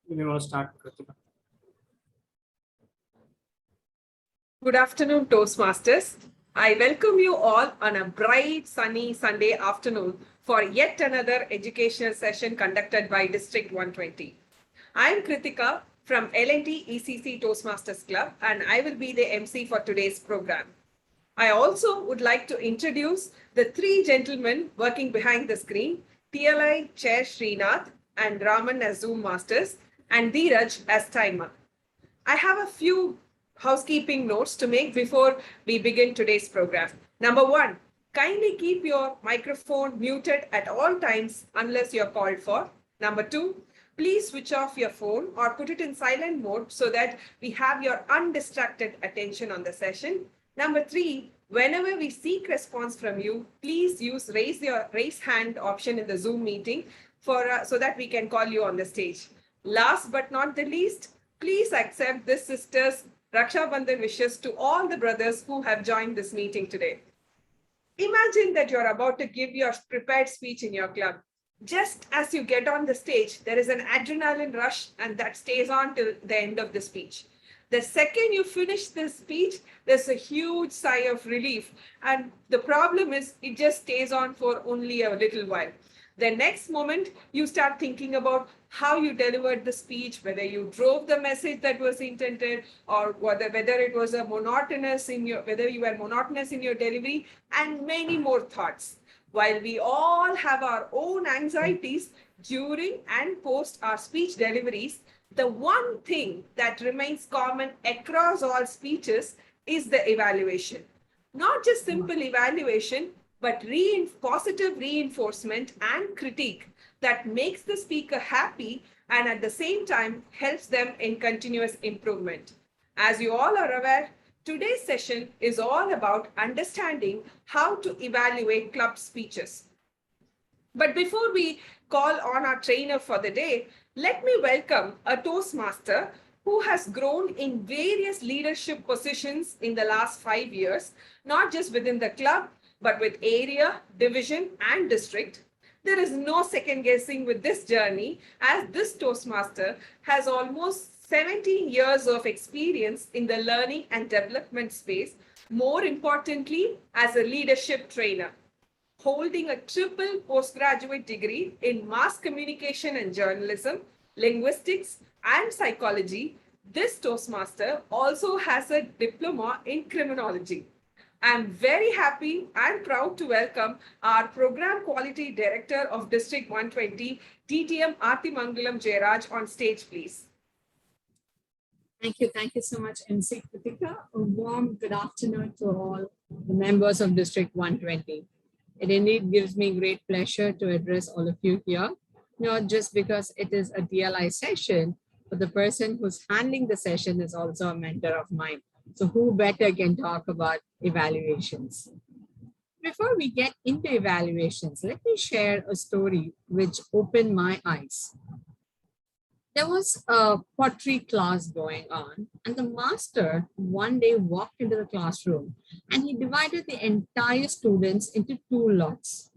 You want to start, Kritika? Good afternoon, Toastmasters. I welcome you all on a bright, sunny Sunday afternoon for yet another educational session conducted by District 120. I am Kritika from L&T ECC Toastmasters Club, and I will be the MC for today's program. I also would like to introduce the three gentlemen working behind the screen, TLI Chair Srinath and Raman as Zoom Masters, and Dheeraj as Timer. I have a few housekeeping notes to make before we begin today's program. Number one, kindly keep your microphone muted at all times unless you're called for. Number two, please switch off your phone or put it in silent mode so that we have your undistracted attention on the session. Number three, whenever we seek response from you, please use raise hand option in the Zoom meeting so that we can call you on the stage. Last but not the least, please accept this sister's Raksha Bandhan wishes to all the brothers who have joined this meeting today. Imagine that you're about to give your prepared speech in your club. Just as you get on the stage, there is an adrenaline rush and that stays on till the end of the speech. The second you finish this speech, there's a huge sigh of relief. And the problem is it just stays on for only a little while. The next moment, you start thinking about how you delivered the speech, whether you drove the message that was intended, or whether it was whether you were monotonous in your delivery, and many more thoughts. While we all have our own anxieties during and post our speech deliveries, the one thing that remains common across all speeches is the evaluation. Not just simple evaluation, but positive reinforcement and critique that makes the speaker happy and at the same time helps them in continuous improvement. As you all are aware, today's session is all about understanding how to evaluate club speeches. But before we call on our trainer for the day, let me welcome a Toastmaster who has grown in various leadership positions in the last 5 years, not just within the club, but with area, division, and district. There is no second guessing with this journey, as this Toastmaster has almost 17 years of experience in the learning and development space, more importantly, as a leadership trainer. Holding a triple postgraduate degree in mass communication and journalism, linguistics, and psychology, this Toastmaster also has a diploma in criminology. I'm very happy and proud to welcome our Program Quality Director of District 120, TTM Artimangalam Jayaraj, on stage, please. Thank you so much, MC Kritika. A warm good afternoon to all the members of District 120. It indeed gives me great pleasure to address all of you here, not just because it is a DLI session, but the person who's handling the session is also a mentor of mine. So who better can talk about evaluations? Before we get into evaluations, let me share a story which opened my eyes. There was a pottery class going on, and the master one day walked into the classroom and he divided the entire students into two lots.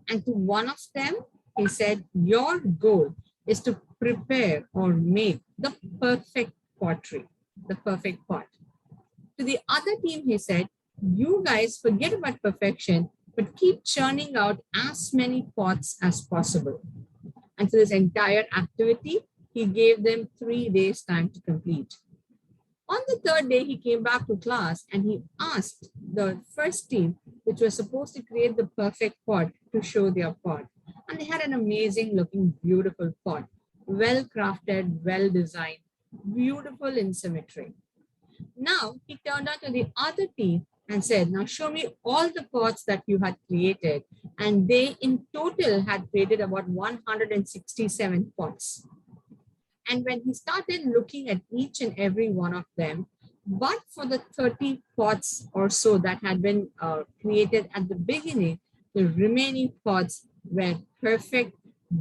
And to one of them, he said, your goal is to prepare or make the perfect pottery, the perfect pot. To the other team, he said, you guys forget about perfection, but keep churning out as many pots as possible. And for this entire activity, he gave them 3 days time to complete. On the third day, he came back to class and he asked the first team, which was supposed to create the perfect pot, to show their pot. And they had an amazing looking, beautiful pot, well crafted, well designed, beautiful in symmetry. Now he turned on to the other team and said, now show me all the pots that you had created. And they in total had created about 167 pots. And when he started looking at each and every one of them, but for the 30 pots or so that had been created at the beginning, the remaining pots were perfect,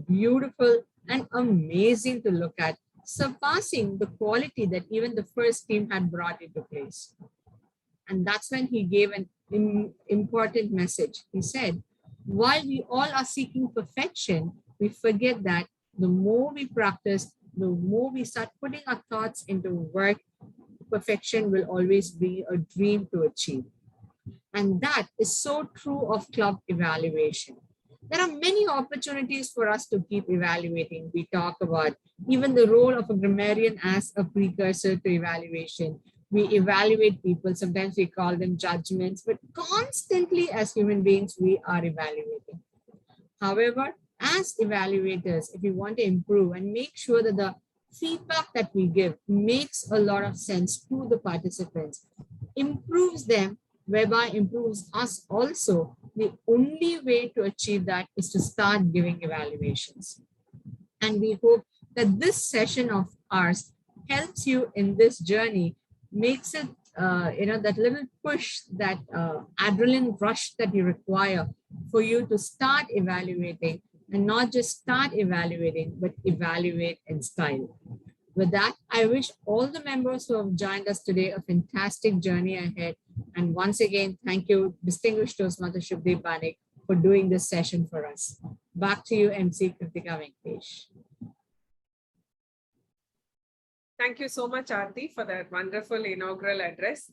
beautiful, and amazing to look at, surpassing the quality that even the first team had brought into place. And that's when he gave an important message. He said, while we all are seeking perfection, we forget that the more we practice, the more we start putting our thoughts into work, perfection will always be a dream to achieve. And that is so true of club evaluation. There are many opportunities for us to keep evaluating. We talk about even the role of a grammarian as a precursor to evaluation. We evaluate people, sometimes we call them judgments, but constantly as human beings, we are evaluating. However, as evaluators, if we want to improve and make sure that the feedback that we give makes a lot of sense to the participants, improves them, whereby improves us also, the only way to achieve that is to start giving evaluations. And we hope that this session of ours helps you in this journey, makes it, that little push, that adrenaline rush that you require for you to start evaluating, and not just start evaluating, but evaluate in style. With that, I wish all the members who have joined us today a fantastic journey ahead. And once again, thank you, distinguished Toastmaster Shubdeep Banik, for doing this session for us. Back to you, MC Kritika Venkatesh. Thank you so much, Aarti, for that wonderful inaugural address.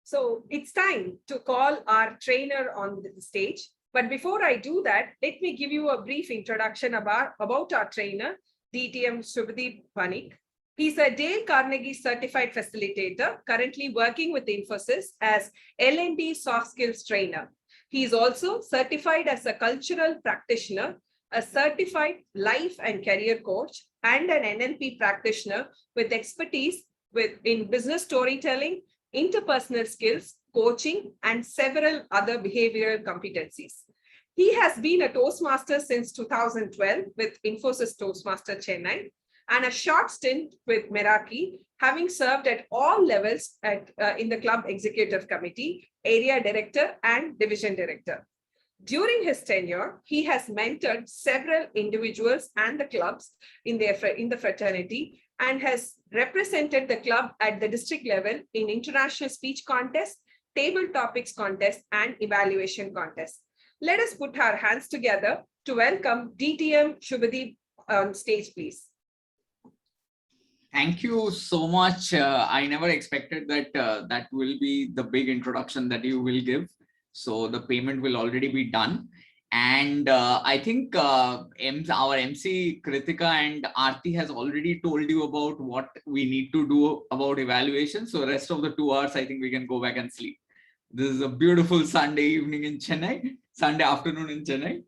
So it's time to call our trainer on the stage. But before I do that, let me give you a brief introduction about our trainer, DTM Shubdeep Banik. He's a Dale Carnegie certified facilitator, currently working with Infosys as L&D soft skills trainer. He is also certified as a cultural practitioner, a certified life and career coach, and an NLP practitioner with expertise in business storytelling, interpersonal skills, coaching, and several other behavioral competencies. He has been a Toastmaster since 2012 with Infosys Toastmaster Chennai, and a short stint with Meraki, having served at all levels in the club executive committee, area director, and division director. During his tenure, he has mentored several individuals and the clubs in the fraternity, and has represented the club at the district level in international speech contests, table topics contests, and evaluation contests. Let us put our hands together to welcome DTM Shubdeep on stage, please. Thank you so much. I never expected that that will be the big introduction that you will give. So the payment will already be done. And I think our MC Kritika and Aarti has already told you about what we need to do about evaluation. So the rest of the 2 hours, I think we can go back and sleep. This is a beautiful Sunday evening in Chennai, Sunday afternoon in Chennai.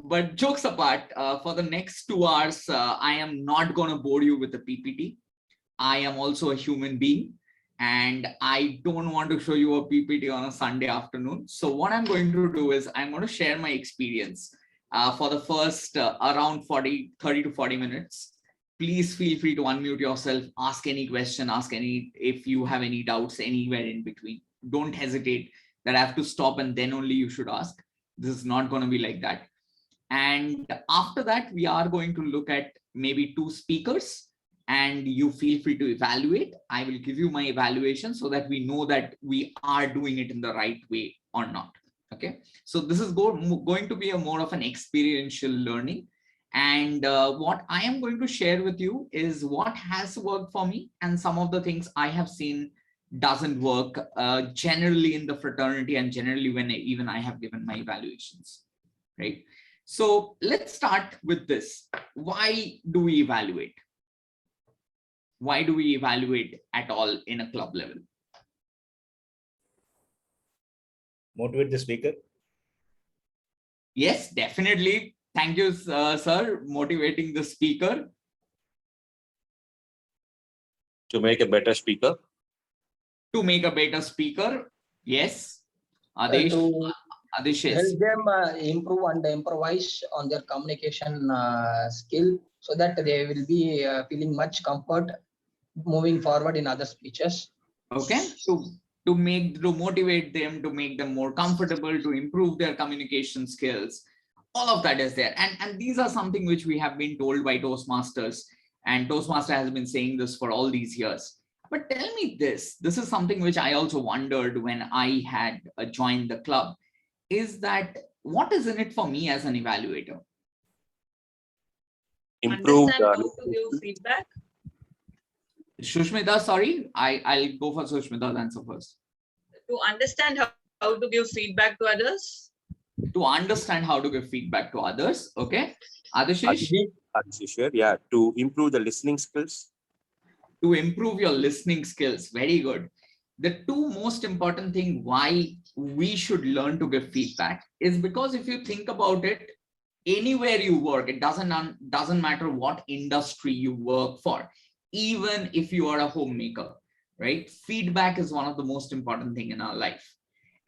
But jokes apart, for the next 2 hours, I am not going to bore you with the PPT. I am also a human being, and I don't want to show you a PPT on a Sunday afternoon. So what I'm going to do is I'm going to share my experience for the first around 30 to 40 minutes. Please feel free to unmute yourself, ask any question, if you have any doubts anywhere in between. Don't hesitate that I have to stop and then only you should ask. This is not going to be like that. And after that, we are going to look at maybe 2 speakers, and you feel free to evaluate. I will give you my evaluation so that we know that we are doing it in the right way or not. Okay, so this is going to be a more of an experiential learning. And what I am going to share with you is what has worked for me, and some of the things I have seen doesn't work generally in the fraternity, and generally when even I have given my evaluations, right? So let's start with this. Why do we evaluate? Why do we evaluate at all in a club level? Motivate the speaker. Yes, definitely. Thank you, sir. Motivating the speaker. To make a better speaker. To make a better speaker. Yes. Adesh. Adesh, yes. Help them improve and improvise on their communication skill, so that they will be feeling much comfort moving forward in other speeches. Okay, to motivate them, to make them more comfortable, to improve their communication skills. All of that is there, and these are something which we have been told by Toastmasters, and Toastmaster has been saying this for all these years. But tell me this is something which I also wondered when I had joined the club, is that what is in it for me as an evaluator? improve understand how the to give feedback. Shushmita, sorry, I'll go for Shushmita's answer first. To understand how to give feedback to others. To understand how to give feedback to others. Okay. Adishish, Adishish, yeah, to improve the listening skills. to improve your listening skills. Very good. The two most important thing why we should learn to give feedback is because if you think about it, anywhere you work, it doesn't matter what industry you work for, even if you are a homemaker, right? Feedback is one of the most important thing in our life.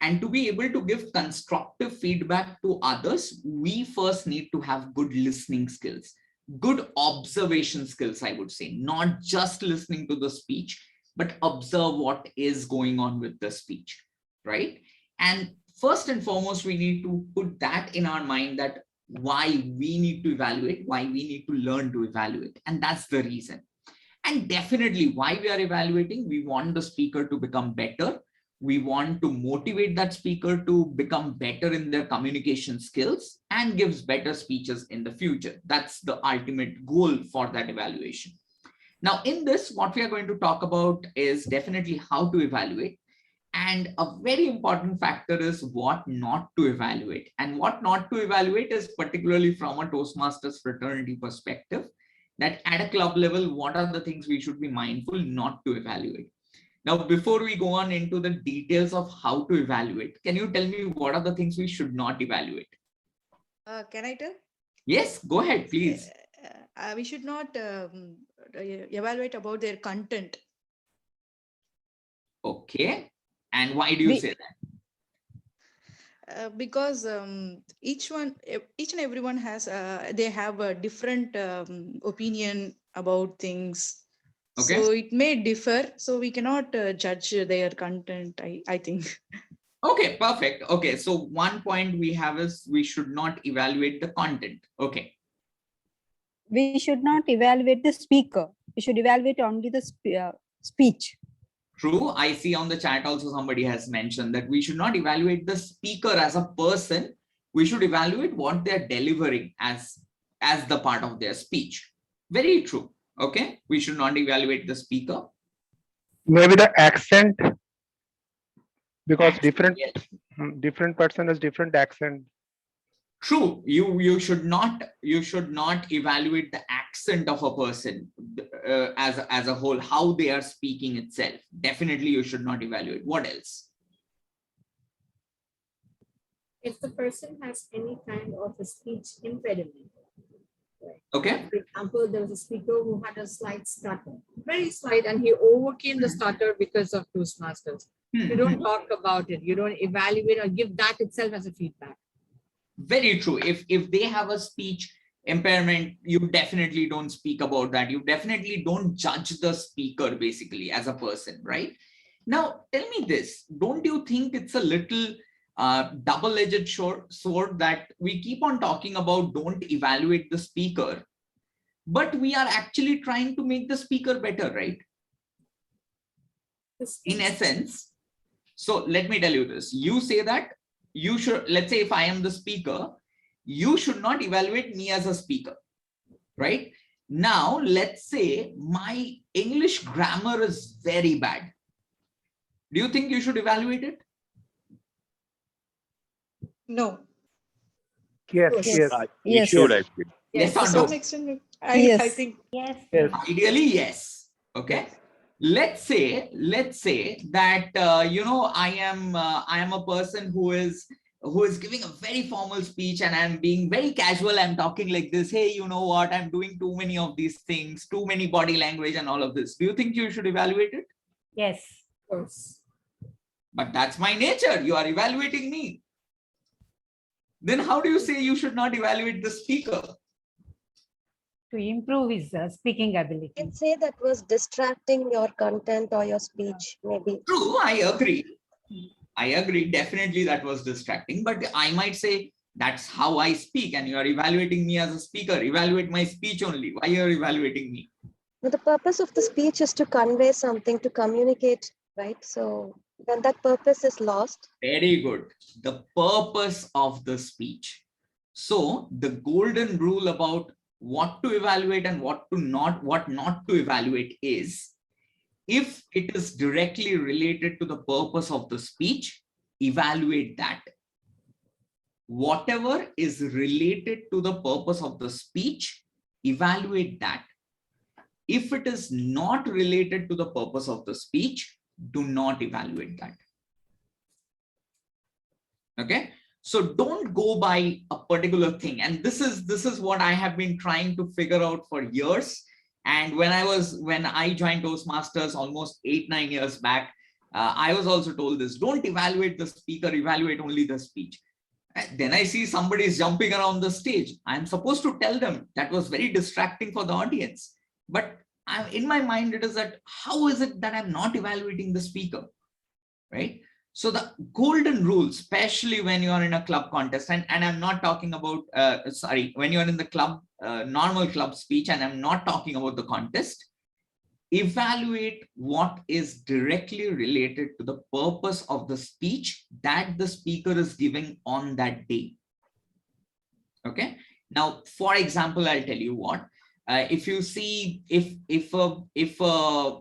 And to be able to give constructive feedback to others, we first need to have good listening skills, good observation skills, I would say, not just listening to the speech, but observe what is going on with the speech, right? And first and foremost, we need to put that in our mind that why we need to evaluate, why we need to learn to evaluate. And that's the reason. And definitely why we are evaluating, we want the speaker to become better. We want to motivate that speaker to become better in their communication skills and gives better speeches in the future. That's the ultimate goal for that evaluation. Now, in this, what we are going to talk about is definitely how to evaluate. And a very important factor is what not to evaluate. And what not to evaluate is particularly from a Toastmasters fraternity perspective, that at a club level, what are the things we should be mindful not to evaluate. Now, before we go on into the details of how to evaluate, can you tell me what are the things we should not evaluate? Can I tell? Yes, go ahead, please. We should not evaluate about their content. Okay. And why do you say that? Because each and everyone has they have a different opinion about things. Okay. So it may differ. So we cannot judge their content, I think. Okay, perfect. Okay, so one point we have is we should not evaluate the content. Okay. We should not evaluate the speaker. We should evaluate only the speech. True. I see on the chat also somebody has mentioned that we should not evaluate the speaker as a person. We should evaluate what they're delivering as the part of their speech. Very true. Okay. We should not evaluate the speaker. Maybe the accent, because Accent, yes. different person has different accent. True. You should not evaluate the accent of a person as a whole, how they are speaking itself. Definitely you should not evaluate. What else? If the person has any kind of a speech impediment. Right? Okay. For example, there was a speaker who had a slight stutter, very slight, and he overcame the stutter because of Toastmasters. You don't talk about it. You don't evaluate or give that itself as a feedback. Very true. If they have a speech impairment, you definitely don't speak about that. You definitely don't judge the speaker basically as a person, right? Now, tell me this, don't you think it's a little double-edged sword that we keep on talking about don't evaluate the speaker, but we are actually trying to make the speaker better, right? In essence. So let me tell you this. You say that you should, let's say if I am the speaker, you should not evaluate me as a speaker, right? Now, let's say my English grammar is very bad. Do you think you should evaluate it? No. Yes, Yes. yes. We should, I feel. Yes To or some no? extent, Yes. I think Yes. Yes. Ideally, yes. Okay. Let's say that I am a person who is giving a very formal speech and I'm being very casual. I'm talking like this. Hey, you know what? I'm doing too many of these things, too many body language and all of this. Do you think you should evaluate it? Yes. Of course. But that's my nature. You are evaluating me. Then how do you say you should not evaluate the speaker? To improve his speaking You ability. can say that was distracting your content or your speech, maybe. True, I agree. Definitely that was distracting, but I might say that's how I speak and you are evaluating me as a speaker. Evaluate my speech only. Why are you evaluating me? But the purpose of the speech is to convey something, to communicate, right? So when that purpose is lost. Very good. The purpose of the speech. So the golden rule about what to evaluate and what not to evaluate is, if it is directly related to the purpose of the speech, evaluate that. Whatever is related to the purpose of the speech, evaluate that. If it is not related to the purpose of the speech, do not evaluate that. Okay, so don't go by a particular thing. And this is what I have been trying to figure out for years. And when I joined Toastmasters almost 8-9 years back, I was also told this: don't evaluate the speaker, evaluate only the speech. And then I see somebody is jumping around the stage. I'm supposed to tell them. That was very distracting for the audience. But in my mind, it is that, how is it that I'm not evaluating the speaker, right? So the golden rule, especially when you are in a club contest, and I'm not talking about, when you're in the club, normal club speech, and I'm not talking about the contest, evaluate what is directly related to the purpose of the speech that the speaker is giving on that day. Okay. Now, for example, I'll tell you what, if you see, if a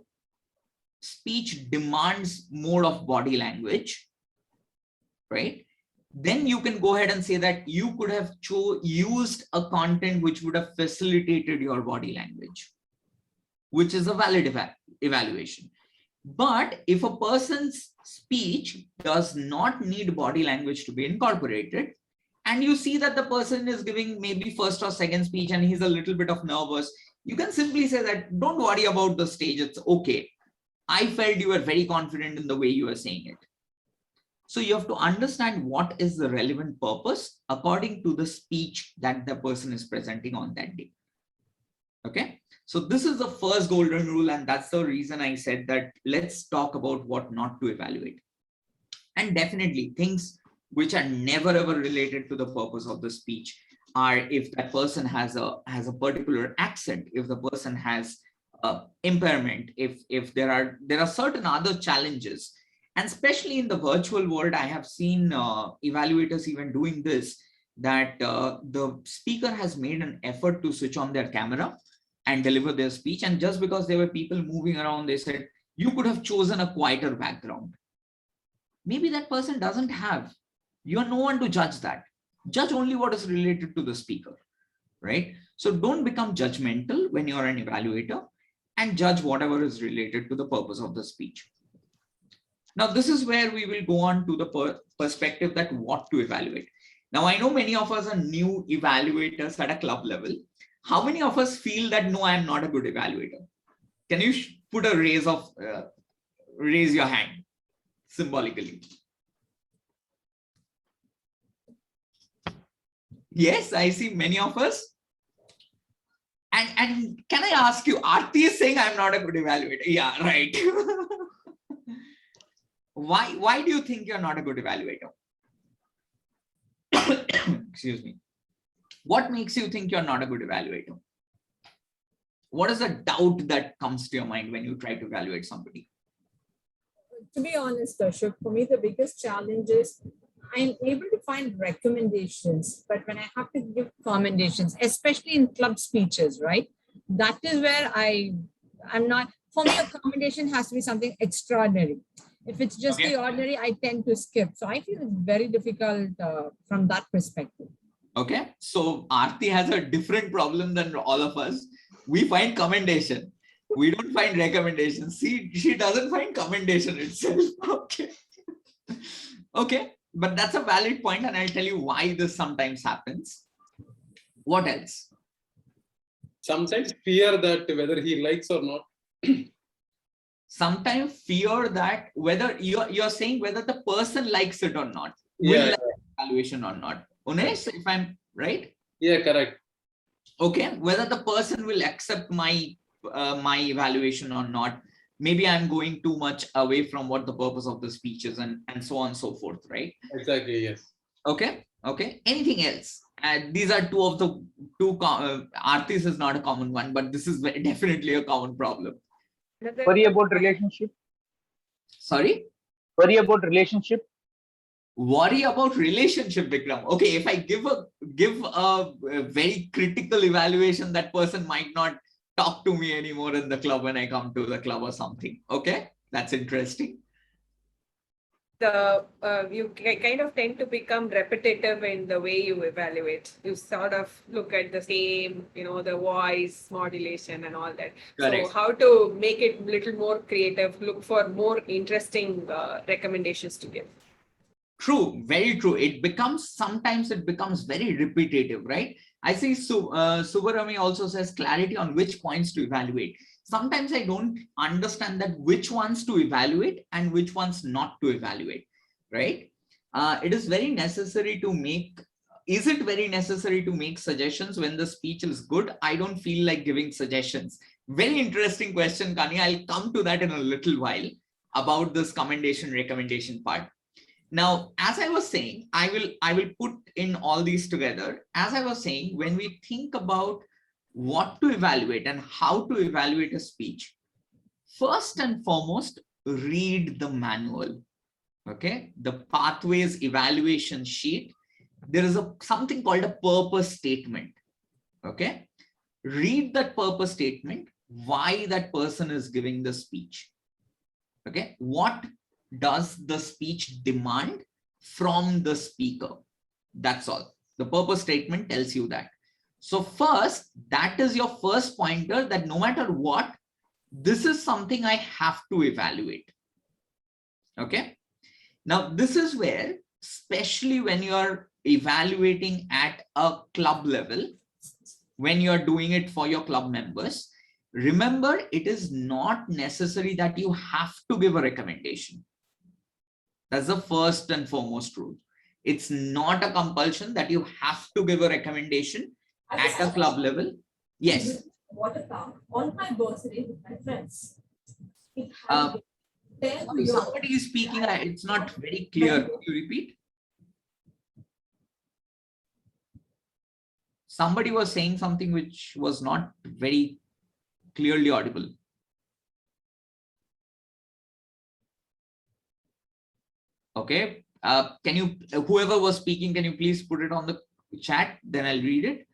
speech demands more of body language, right, then you can go ahead and say that you could have used a content which would have facilitated your body language, which is a valid evaluation. But if a person's speech does not need body language to be incorporated, and you see that the person is giving maybe first or second speech and he's a little bit of nervous, you can simply say that, don't worry about the stage, it's okay. I felt you were very confident in the way you were saying it. So you have to understand what is the relevant purpose according to the speech that the person is presenting on that day. Okay, so this is the first golden rule, and that's the reason I said that let's talk about what not to evaluate. And definitely things which are never ever related to the purpose of the speech are if that person has a particular accent, if the person has impairment, if there are certain other challenges. And especially in the virtual world, I have seen evaluators even doing this, that the speaker has made an effort to switch on their camera and deliver their speech. And just because there were people moving around, they said, you could have chosen a quieter background. Maybe that person doesn't have. You are no one to judge that. Judge only what is related to the speaker, right? So don't become judgmental when you're an evaluator, and judge whatever is related to the purpose of the speech. Now, this is where we will go on to the perspective that what to evaluate. Now, I know many of us are new evaluators at a club level. How many of us feel that, no, I'm not a good evaluator? Can you put a raise your hand symbolically? Yes, I see many of us. And can I ask you, Aarti is saying I'm not a good evaluator. Yeah, right. Why do you think you're not a good evaluator? Excuse me. What makes you think you're not a good evaluator? What is the doubt that comes to your mind when you try to evaluate somebody? To be honest, Ashok, for me, the biggest challenge is I'm able to find recommendations, but when I have to give commendations, especially in club speeches, right? That is where I'm not, for me, a commendation has to be something extraordinary. If it's just the ordinary, I tend to skip. So I feel it's very difficult from that perspective. Okay, so Aarti has a different problem than all of us. We find commendation. We don't find recommendation. See, she doesn't find commendation itself. Okay. Okay, but that's a valid point, and I'll tell you why this sometimes happens. What else? Sometimes fear that whether he likes or not. Sometimes fear that whether you're saying whether the person likes it or not. Yeah. Will like evaluation or not. Unesh, if I'm right? Yeah, correct. Okay, whether the person will accept my evaluation or not. Maybe I'm going too much away from what the purpose of the speech is, and so on and so forth, right? Exactly, yes. Okay, okay. Anything else? These are two of the Aarti's is not a common one, but this is definitely a common problem. Worry about relationship. Sorry? Worry about relationship. Worry about relationship, Vikram. Okay, if I give give a very critical evaluation, that person might not talk to me anymore in the club when I come to the club or something. Okay, that's interesting. You kind of tend to become repetitive in the way you evaluate. You sort of look at the same, the voice modulation and all that. Correct. So how to make it a little more creative, look for more interesting recommendations to give. True, very true. Sometimes it becomes very repetitive, right? I see Subarami also says clarity on which points to evaluate. Sometimes I don't understand that which ones to evaluate and which ones not to evaluate, right? It is very necessary to make, is it very necessary to make suggestions when the speech is good? I don't feel like giving suggestions. Very interesting question, Kani. I'll come to that in a little while about this commendation recommendation part. Now, as I was saying, I will put in all these together. As I was saying, when we think about what to evaluate and how to evaluate a speech, first and foremost, read the manual. Okay, the pathways evaluation sheet. There is something called a purpose statement. Okay, read that purpose statement, why that person is giving the speech. Okay, what does the speech demand from the speaker? That's all. The purpose statement tells you that. So first, that is your first pointer, that no matter what, this is something I have to evaluate. Okay. Now, this is where, especially when you are evaluating at a club level, when you are doing it for your club members, remember, it is not necessary that you have to give a recommendation. That's the first and foremost rule. It's not a compulsion that you have to give a recommendation at a club level. Yes. What about on my birthday with my friends? Somebody is speaking. It's not very clear. Could you repeat? Somebody was saying something which was not very clearly audible. Okay. Can you, whoever was speaking, can you please put it on the chat? Then I'll read it.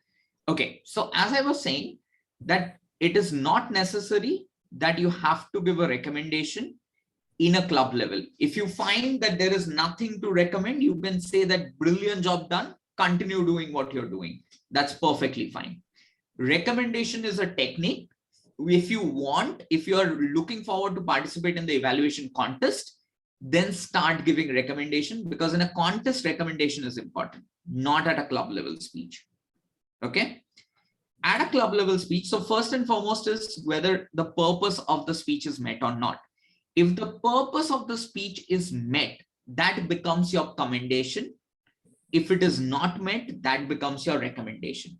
Okay. So as I was saying, that it is not necessary that you have to give a recommendation in a club level. If you find that there is nothing to recommend, you can say that brilliant job done, continue doing what you're doing. That's perfectly fine. Recommendation is a technique. If you want, if you're looking forward to participate in the evaluation contest, then start giving recommendation, because in a contest, recommendation is important, not at a club level speech. Okay. At a club level speech, so first and foremost is whether the purpose of the speech is met or not. If the purpose of the speech is met, that becomes your commendation. If it is not met, that becomes your recommendation.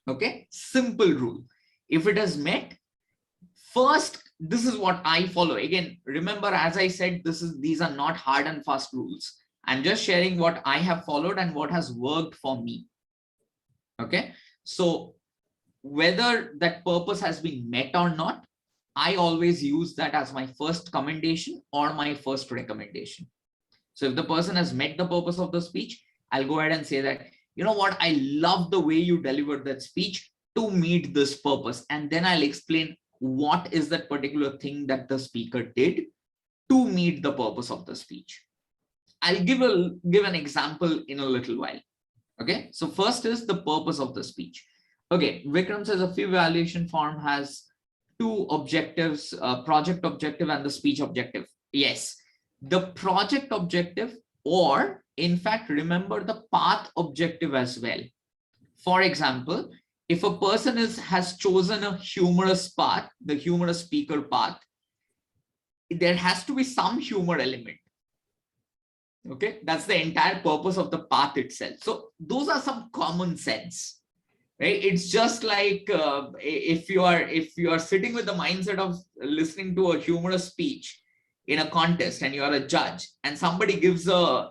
Okay, simple rule. If it is met, first, this is what I follow. Again, remember, as I said, these are not hard and fast rules. I'm just sharing what I have followed and what has worked for me. Okay, so whether that purpose has been met or not, I always use that as my first commendation or my first recommendation. So if the person has met the purpose of the speech, I'll go ahead and say that, you know what, I love the way you delivered that speech to meet this purpose. And then I'll explain what is that particular thing that the speaker did to meet the purpose of the speech. I'll give an example in a little while. Okay, so first is the purpose of the speech. Okay, Vikram says a fee evaluation form has two objectives, project objective and the speech objective. Yes, the project objective, or in fact, remember the path objective as well. For example, if a person has chosen a humorous path, the humorous speaker path, there has to be some humor element. Okay, that's the entire purpose of the path itself. So those are some common sense, right? It's just like if you are sitting with the mindset of listening to a humorous speech in a contest and you are a judge and somebody gives a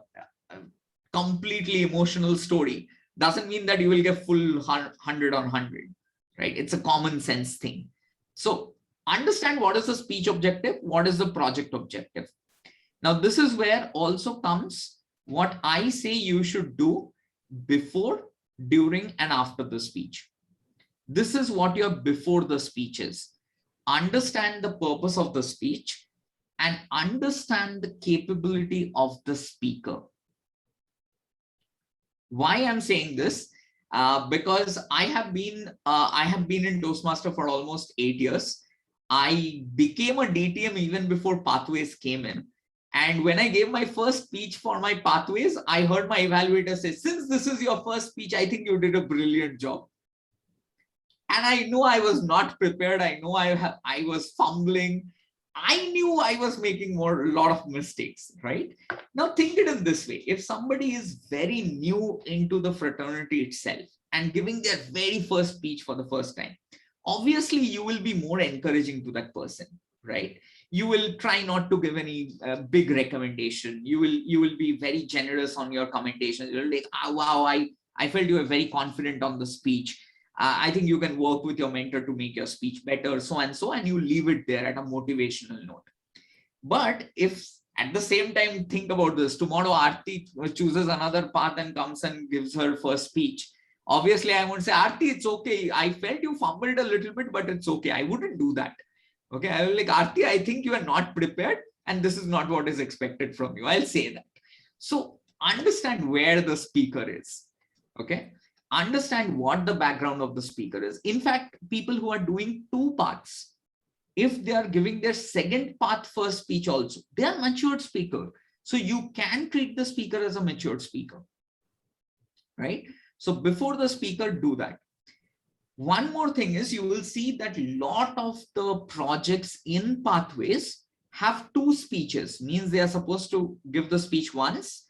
completely emotional story, doesn't mean that you will get full 100 on 100, right? It's a common sense thing. So understand what is the speech objective, what is the project objective. Now, this is where also comes what I say you should do. before, during, and after the speech. This is what your before the speech is. Understand the purpose of the speech and understand the capability of the speaker. Why I'm saying this? Because I have been in Toastmaster for almost 8 years. I became a DTM even before Pathways came in. And when I gave my first speech for my Pathways, I heard my evaluator say, since this is your first speech, I think you did a brilliant job. And I knew I was not prepared. I know I was fumbling. I knew I was making a lot of mistakes, right? Now think it in this way. If somebody is very new into the fraternity itself and giving their very first speech for the first time, obviously you will be more encouraging to that person, right? You will try not to give any big recommendation. You will be very generous on your commentations. You're like, oh, wow, I felt you were very confident on the speech. I think you can work with your mentor to make your speech better, so and so, and you leave it there at a motivational note. But if at the same time, think about this, tomorrow Aarti chooses another path and comes and gives her first speech. Obviously, I won't say, Aarti, it's okay. I felt you fumbled a little bit, but it's okay. I wouldn't do that. Okay, I will like, Aarti, I think you are not prepared and this is not what is expected from you. I'll say that. So understand where the speaker is. Okay. Understand what the background of the speaker is. In fact, people who are doing 2 parts, if they are giving their second part first speech also, they are matured speaker. So you can treat the speaker as a matured speaker, right? So before the speaker, do that. One more thing is you will see that a lot of the projects in Pathways have 2 speeches, means they are supposed to give the speech once,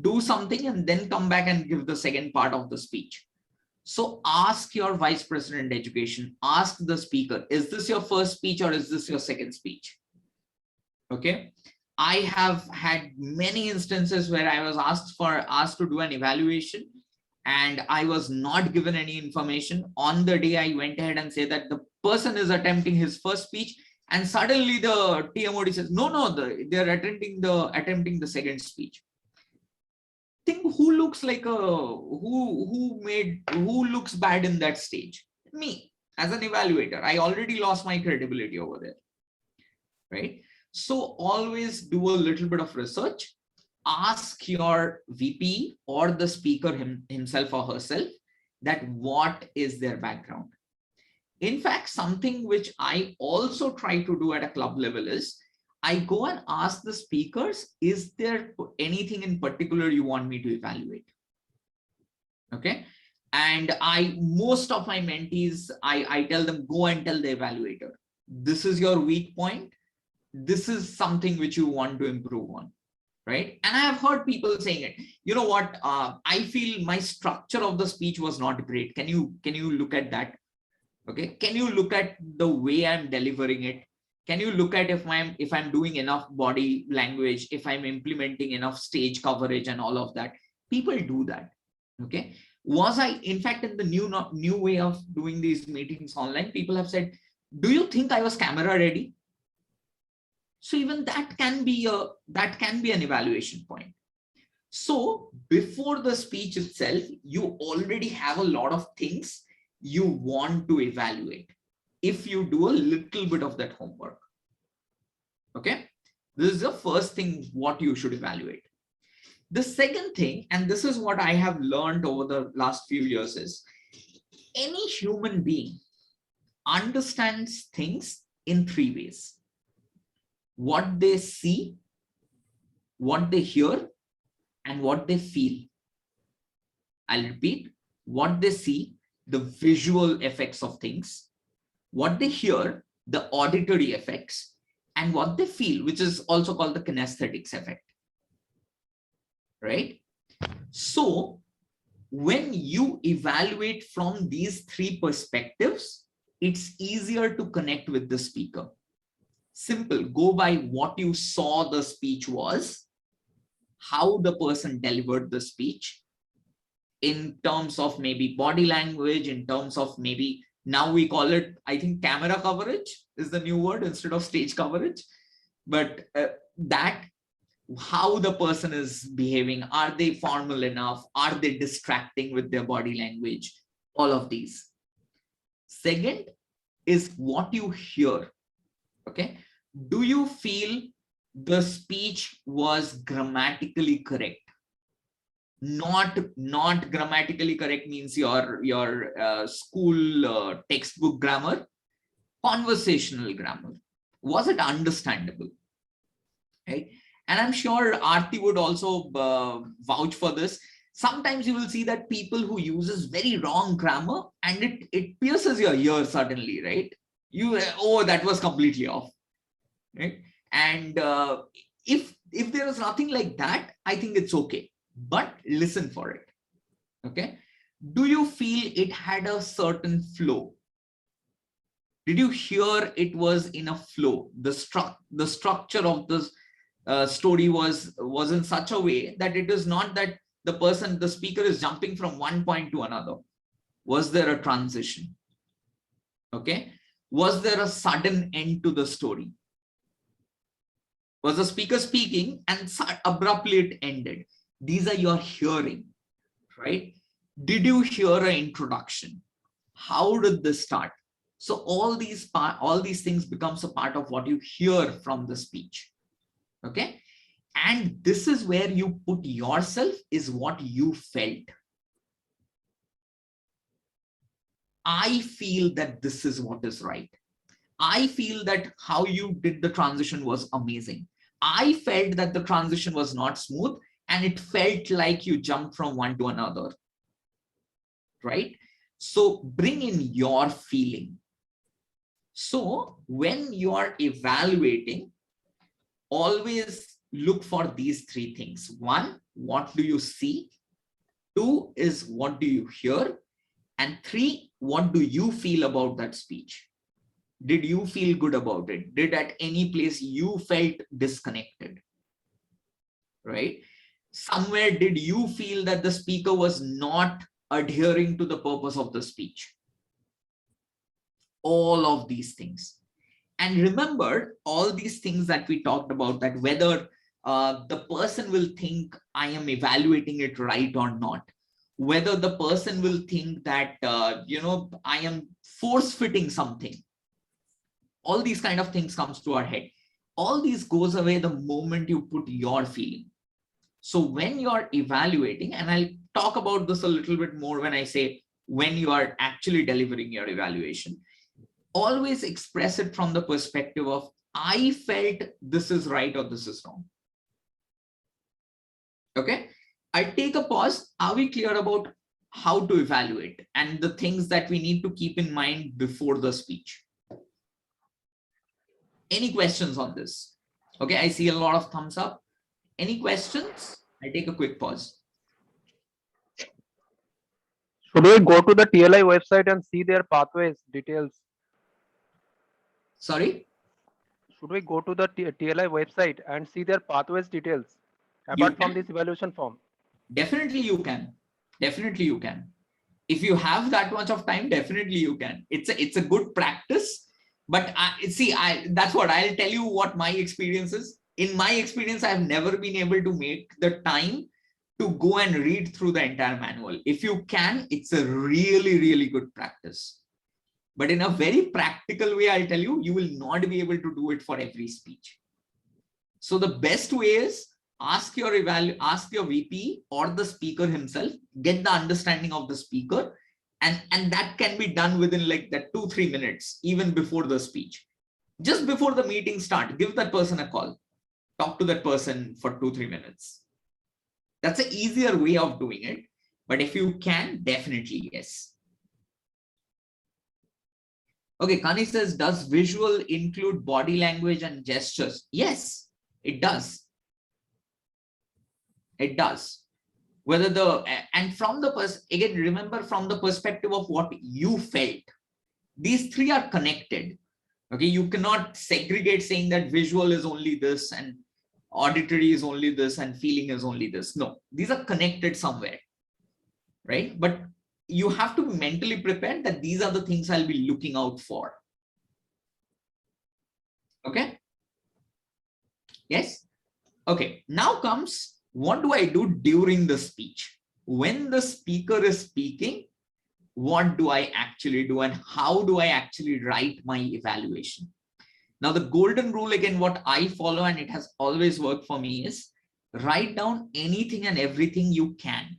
do something and then come back and give the second part of the speech. So ask your vice president education, ask the speaker, is this your first speech or is this your second speech? Okay. I have had many instances where I was asked to do an evaluation and I was not given any information. On the day I went ahead and said that the person is attempting his first speech, and suddenly the TMOD says, no, they're attempting the second speech. Think who looks like who looks bad in that stage? Me as an evaluator. I already lost my credibility over there, right? So always do a little bit of research. Ask your VP or the speaker himself or herself that what is their background. In fact, something which I also try to do at a club level is I go and ask the speakers, is there anything in particular you want me to evaluate? Okay. And most of my mentees, I tell them, go and tell the evaluator, this is your weak point. This is something which you want to improve on. Right. And I have heard people saying it, you know what, I feel my structure of the speech was not great. Can you look at that? Okay. Can you look at the way I'm delivering it? Can you look at if I'm doing enough body language, if I'm implementing enough stage coverage and all of that? People do that. Okay. Was I, in fact, in the new way of doing these meetings online, people have said, do you think I was camera ready? So even that can be an evaluation point. So before the speech itself, you already have a lot of things you want to evaluate if you do a little bit of that homework. Okay, this is the first thing what you should evaluate. The second thing, and this is what I have learned over the last few years, is any human being understands things in 3 ways: what they see, what they hear, and what they feel. I'll repeat: what they see, the visual effects of things; what they hear, the auditory effects; and what they feel, which is also called the kinesthetics effect. Right? So when you evaluate from these 3 perspectives, it's easier to connect with the speaker. Simple, go by what you saw the speech was, how the person delivered the speech, in terms of maybe body language, in terms of maybe, now we call it, I think, camera coverage is the new word instead of stage coverage. But that, how the person is behaving. Are they formal enough? Are they distracting with their body language? All of these. Second is what you hear. Okay. Do you feel the speech was grammatically correct? Not grammatically correct means your school textbook grammar. Conversational grammar. Was it understandable? Right? And I'm sure Aarti would also vouch for this. Sometimes you will see that people who uses very wrong grammar and it pierces your ear suddenly, right? Oh, that was completely off, right? And if there is nothing like that, I think it's okay, but listen for it. Okay. Do you feel it had a certain flow? Did you hear it was in a flow? The structure of this story was in such a way that it is not that the speaker is jumping from one point to another. Was there a transition? Okay. Was there a sudden end to the story? Was the speaker speaking and abruptly it ended? These are your hearing, right? Did you hear an introduction? How did this start? So all these things becomes a part of what you hear from the speech. Okay. And this is where you put yourself, is what you felt. I feel that this is what is right. I feel that how you did the transition was amazing. I felt that the transition was not smooth and it felt like you jumped from one to another. Right? So bring in your feeling. So when you are evaluating, always look for these three things. One, what do you see? Two is what do you hear? And three, what do you feel about that speech? Did you feel good about it? Did at any place you felt disconnected? Right? Somewhere did you feel that the speaker was not adhering to the purpose of the speech? All of these things. And remember all these things that we talked about, that whether the person will think I am evaluating it right or not, whether the person will think that, I am force fitting something. All these kind of things comes to our head. All these goes away the moment you put your feeling. So when you're evaluating, and I'll talk about this a little bit more when I say when you are actually delivering your evaluation, always express it from the perspective of, I felt this is right or this is wrong. Okay, I take a pause. Are we clear about how to evaluate and the things that we need to keep in mind before the speech? Any questions on this? Okay, I see a lot of thumbs up. Any questions? I take a quick pause. Should we go to the TLI website and see their pathways details? Sorry? Should we go to the TLI website and see their pathways details apart from this evaluation form? Definitely you can. Definitely you can. If you have that much of time, definitely you can. It's a good practice. But that's what I'll tell you what my experience is. In my experience, I've never been able to make the time to go and read through the entire manual. If you can, it's a really, really good practice. But in a very practical way, I'll tell you, you will not be able to do it for every speech. So the best way is ask your VP or the speaker himself, get the understanding of the speaker. And that can be done within like that 2-3 minutes, even before the speech. Just before the meeting start, give that person a call. Talk to that person for 2-3 minutes. That's an easier way of doing it. But if you can, definitely yes. Okay, Kani says, does visual include body language and gestures? Yes, it does. It does. And from the again, remember from the perspective of what you felt, these three are connected. Okay, you cannot segregate saying that visual is only this and auditory is only this and feeling is only this. No, these are connected somewhere, right? But you have to be mentally prepared that these are the things I'll be looking out for. Okay. Yes. Okay, now comes what do I do during the speech? When the speaker is speaking, what do I actually do and how do I actually write my evaluation? Now, the golden rule, again, what I follow, and it has always worked for me, is write down anything and everything you can.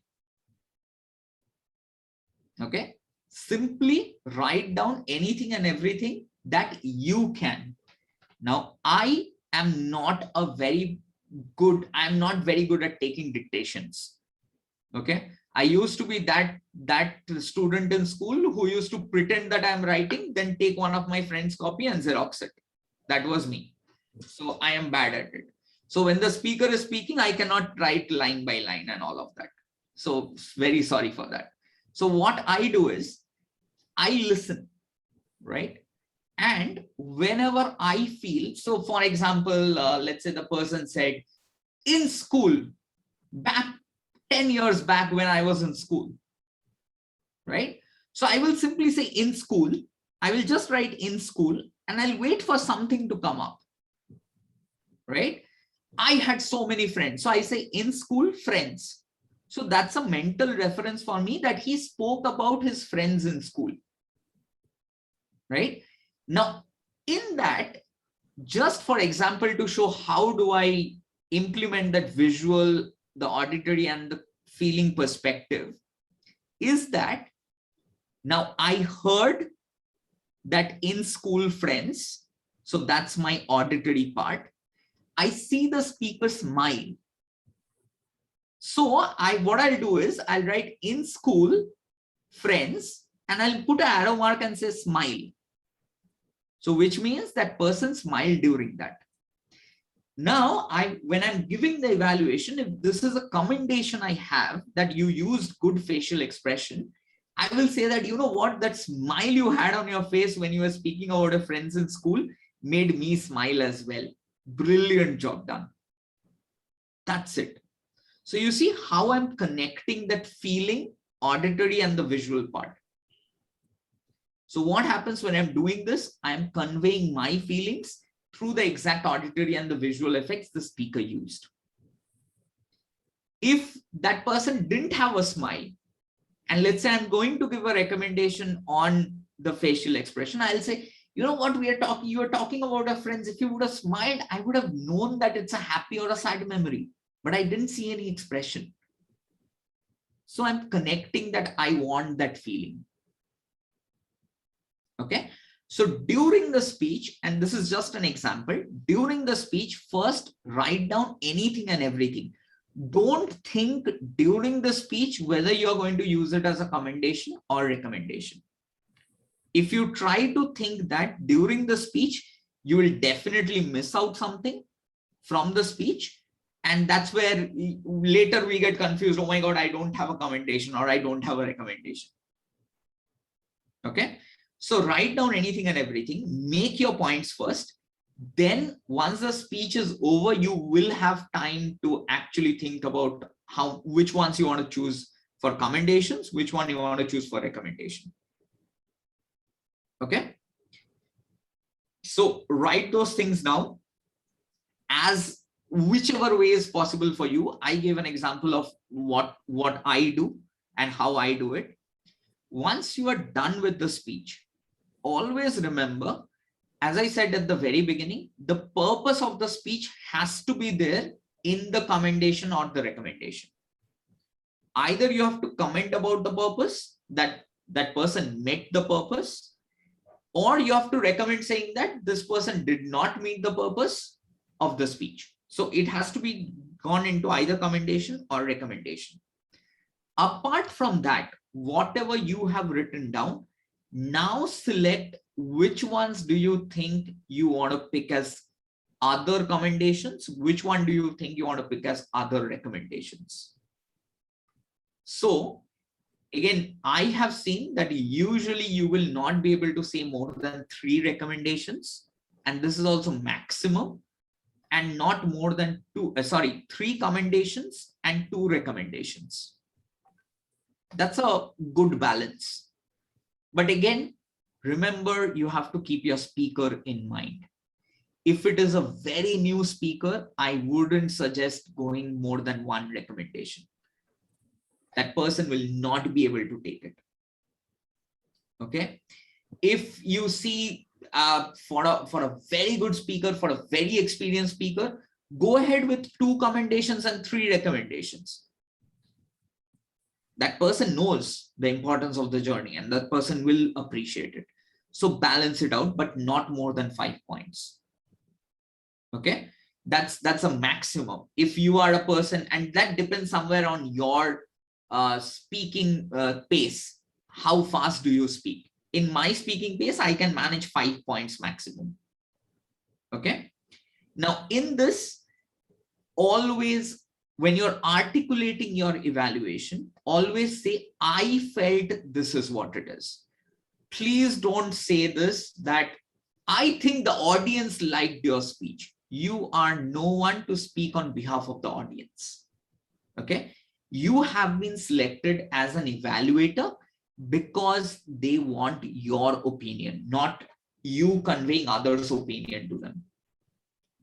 Okay, simply write down anything and everything that you can. Now, I am not very good at taking dictations. Okay, I used to be that student in school who used to pretend that I'm writing, then take one of my friend's copy and Xerox it. That was me. So I am bad at it. So when the speaker is speaking, I cannot write line by line and all of that. So very sorry for that. So what I do is I listen, right? And whenever I feel, so for example, let's say the person said, in school, back 10 years back when I was in school, right? So I will simply say in school, I will just write in school and I'll wait for something to come up, right? I had so many friends. So I say in school, friends. So that's a mental reference for me that he spoke about his friends in school, right? Now, in that, just for example, to show how do I implement that visual, the auditory and the feeling perspective, is that now I heard that in school friends. So that's my auditory part. I see the speaker smile. So what I'll do is I'll write in school friends and I'll put an arrow mark and say smile. So which means that person smiled during that. Now, when I'm giving the evaluation, if this is a commendation I have that you used good facial expression, I will say that, you know what, that smile you had on your face when you were speaking about your friends in school made me smile as well. Brilliant job done. That's it. So you see how I'm connecting that feeling, auditory and the visual part. So what happens when I'm doing this? I'm conveying my feelings through the exact auditory and the visual effects the speaker used. If that person didn't have a smile, and let's say I'm going to give a recommendation on the facial expression, I'll say, you know what, you were talking about our friends. If you would have smiled, I would have known that it's a happy or a sad memory, but I didn't see any expression. So I'm connecting that I want that feeling. Okay. So during the speech, and this is just an example, during the speech, first write down anything and everything. Don't think during the speech whether you're going to use it as a commendation or recommendation. If you try to think that during the speech, you will definitely miss out something from the speech. And that's where later we get confused. Oh my God, I don't have a commendation or I don't have a recommendation. Okay. So write down anything and everything, make your points first. Then once the speech is over, you will have time to actually think about which ones you want to choose for commendations, which one you want to choose for recommendation. Okay. So write those things down as whichever way is possible for you. I gave an example of what I do and how I do it. Once you are done with the speech, always remember, as I said at the very beginning, the purpose of the speech has to be there in the commendation or the recommendation. Either you have to comment about the purpose, that person met the purpose, or you have to recommend saying that this person did not meet the purpose of the speech. So it has to be gone into either commendation or recommendation. Apart from that, whatever you have written down, now select which ones do you think you want to pick as other commendations, which one do you think you want to pick as other recommendations. So again, I have seen that usually you will not be able to say more than 3 recommendations, and this is also maximum, and not more than 3 commendations and 2 recommendations. That's a good balance. But again, remember, you have to keep your speaker in mind. If it is a very new speaker, I wouldn't suggest going more than one recommendation. That person will not be able to take it. Okay. If you see for a very good speaker, for a very experienced speaker, go ahead with 2 commendations and 3 recommendations. That person knows the importance of the journey and that person will appreciate it. So balance it out, but not more than 5 points. Okay, that's a maximum. If you are a person, and that depends somewhere on your speaking pace. How fast do you speak? In my speaking pace, I can manage 5 points maximum. Okay. Now in this, always when you're articulating your evaluation, always say, I felt this is what it is. Please don't say this, that I think the audience liked your speech. You are no one to speak on behalf of the audience. Okay. You have been selected as an evaluator because they want your opinion, not you conveying others' opinion to them.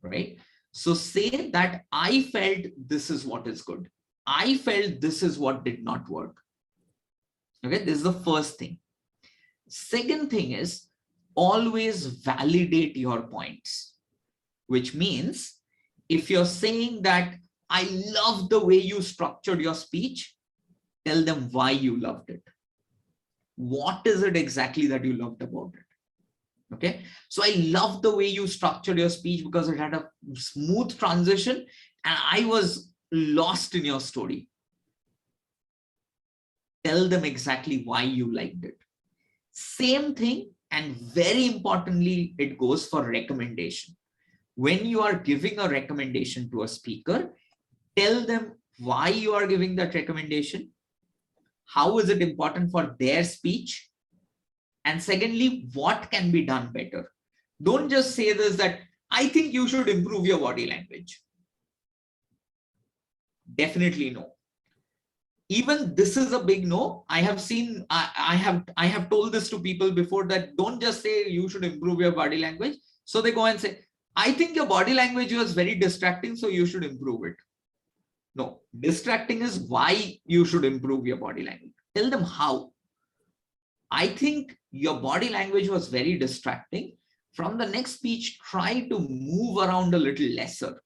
Right. So say that I felt this is what is good. I felt this is what did not work. Okay. This is the first thing. Second thing is always validate your points, which means if you're saying that I love the way you structured your speech, tell them why you loved it. What is it exactly that you loved about it? Okay, so I love the way you structured your speech because it had a smooth transition and I was lost in your story. Tell them exactly why you liked it. Same thing, and very importantly, it goes for recommendation. When you are giving a recommendation to a speaker, tell them why you are giving that recommendation. How is it important for their speech? And secondly, what can be done better? Don't just say this, that I think you should improve your body language. Definitely no. Even this is a big no. I have seen, I have told this to people before, that don't just say you should improve your body language. So they go and say, I think your body language was very distracting, so you should improve it. No, distracting is why you should improve your body language. Tell them how. I think your body language was very distracting. From the next speech, try to move around a little lesser.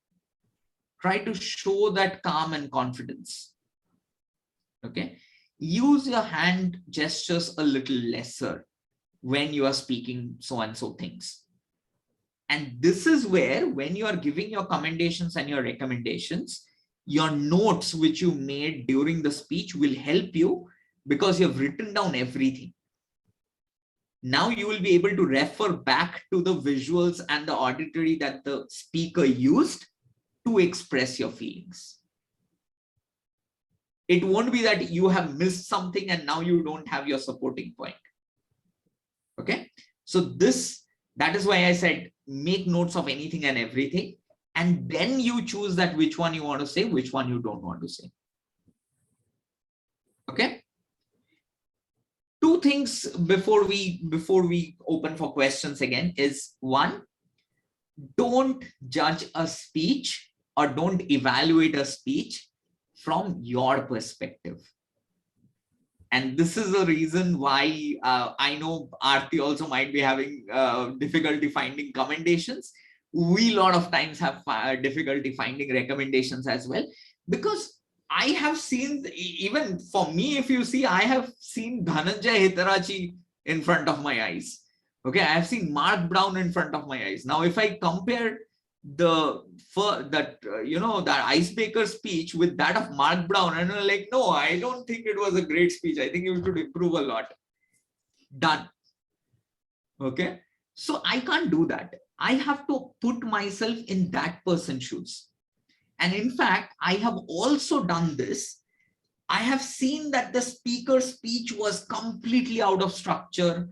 Try to show that calm and confidence. Okay. Use your hand gestures a little lesser when you are speaking so and so things. And this is where, when you are giving your commendations and your recommendations, your notes which you made during the speech will help you because you have written down everything. Now you will be able to refer back to the visuals and the auditory that the speaker used to express your feelings. It won't be that you have missed something and now you don't have your supporting point. Okay. So that is why I said, make notes of anything and everything. And then you choose that which one you want to say, which one you don't want to say. Okay. 2 things before we open for questions again is, 1, don't judge a speech or don't evaluate a speech from your perspective. And this is the reason why I know Aarti also might be having difficulty finding commendations. We a lot of times have difficulty finding recommendations as well, because I have seen, even for me, if you see, I have seen Dhananjay Hitarachi in front of my eyes. Okay, I have seen Mark Brown in front of my eyes. Now, if I compare that Icebreaker speech with that of Mark Brown, and I'm like, no, I don't think it was a great speech. I think you should improve a lot. Done. Okay, so I can't do that. I have to put myself in that person's shoes. And in fact, I have also done this. I have seen that the speaker's speech was completely out of structure.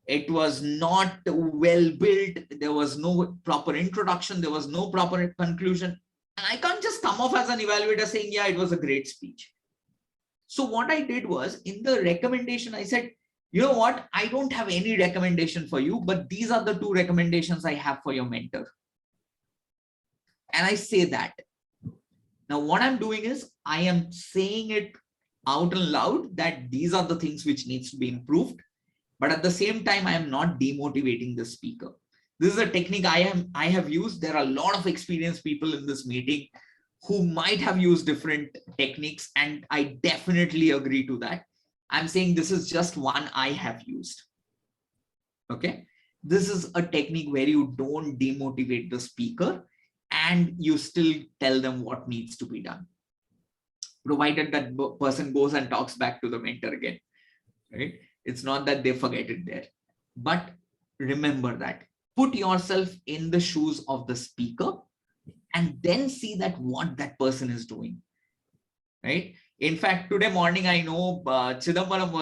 It was not well built. There was no proper introduction. There was no proper conclusion. And I can't just come off as an evaluator saying, yeah, it was a great speech. So what I did was, in the recommendation, I said, you know what? I don't have any recommendation for you, but these are the 2 recommendations I have for your mentor. and I say that. Now, what I'm doing is I am saying it out and loud that these are the things which needs to be improved. But at the same time, I am not demotivating the speaker. This is a technique I have used. There are a lot of experienced people in this meeting who might have used different techniques, and I definitely agree to that. I'm saying this is just one I have used. Okay. This is a technique where you don't demotivate the speaker and you still tell them what needs to be done, provided that person goes and talks back to the mentor again, right? It's not that they forget it there, but remember that. Put yourself in the shoes of the speaker and then see that what that person is doing, right? In fact, today morning, I know Chidambaram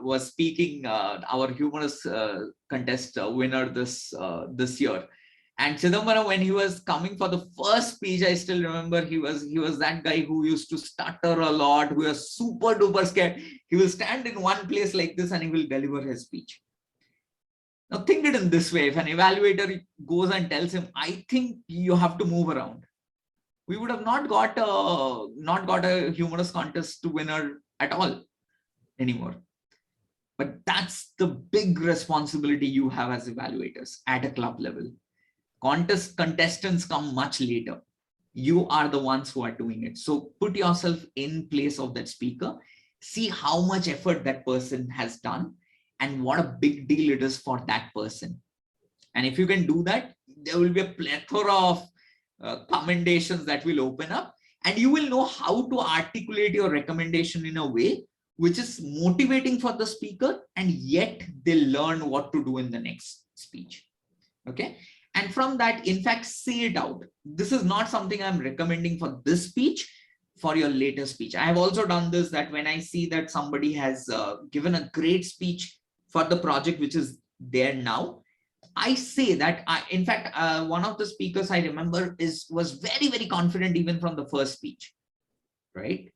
was speaking, our humorous contest winner this year. And Chidambaram, when he was coming for the first speech, I still remember he was that guy who used to stutter a lot, who was super duper scared. He will stand in one place like this and he will deliver his speech. Now think it in this way: if an evaluator goes and tells him, I think you have to move around, we would have not got a humorous contest winner at all anymore. But that's the big responsibility you have as evaluators at a club level. Contestants come much later. You are the ones who are doing it. So put yourself in place of that speaker, see how much effort that person has done and what a big deal it is for that person. And if you can do that, there will be a plethora of commendations that will open up, and you will know how to articulate your recommendation in a way which is motivating for the speaker, and yet they'll learn what to do in the next speech. Okay. And from that, in fact, say it out. This is not something I'm recommending for this speech, for your later speech. I have also done this, that when I see that somebody has given a great speech for the project which is there now, I say that, in fact, one of the speakers I remember was very, very confident even from the first speech, right?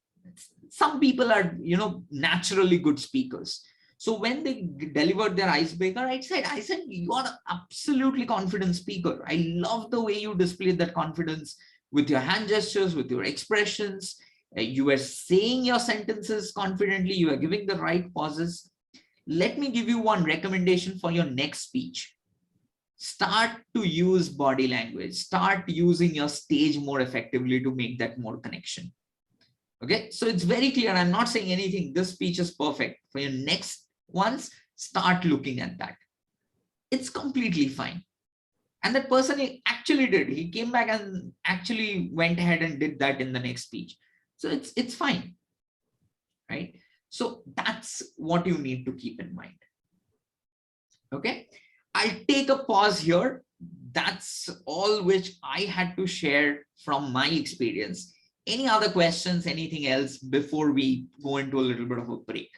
Some people are, naturally good speakers. So when they delivered their icebreaker, I said, you are an absolutely confident speaker. I love the way you displayed that confidence with your hand gestures, with your expressions. You were saying your sentences confidently. You are giving the right pauses. Let me give you one recommendation for your next speech. Start to use body language. Start using your stage more effectively to make that more connection. Okay, so it's very clear. I'm not saying anything. This speech is perfect. For your next ones, start looking at that. It's completely fine. And that person actually did. He came back and actually went ahead and did that in the next speech. So it's fine, right? So that's what you need to keep in mind. Okay, I'll take a pause here. That's all which I had to share from my experience. Any other questions, anything else before we go into a little bit of a break?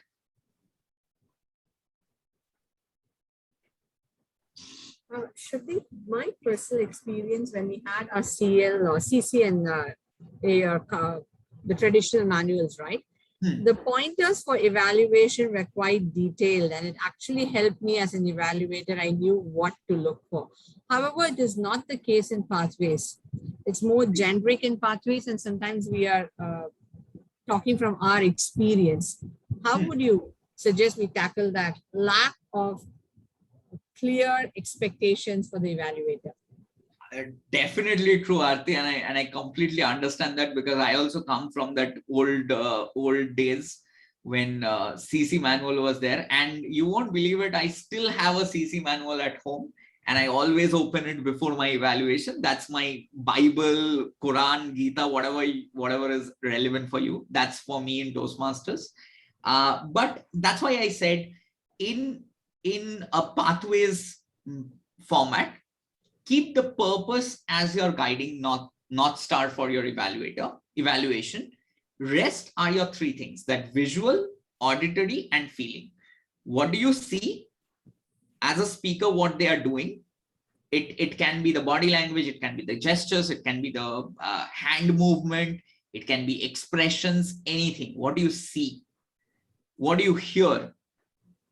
Shruti, my personal experience when we had our CL or CC and the traditional manuals, right? The pointers for evaluation were quite detailed, and it actually helped me as an evaluator. I knew what to look for. However, it is not the case in pathways. It's more generic in pathways, and sometimes we are talking from our experience. How would you suggest we tackle that lack of clear expectations for the evaluator? Definitely true, Aarti, and I completely understand that, because I also come from that old days when CC manual was there, and you won't believe it, I still have a CC manual at home, and I always open it before my evaluation. That's my Bible, Quran, Gita, whatever is relevant for you. That's for me in Toastmasters. But that's why I said in a pathways format, keep the purpose as your guiding North Star for your evaluation. Rest are your three things: that visual, auditory, and feeling. What do you see as a speaker, what they are doing? It can be the body language, it can be the gestures, it can be the hand movement, it can be expressions, anything. What do you see? What do you hear?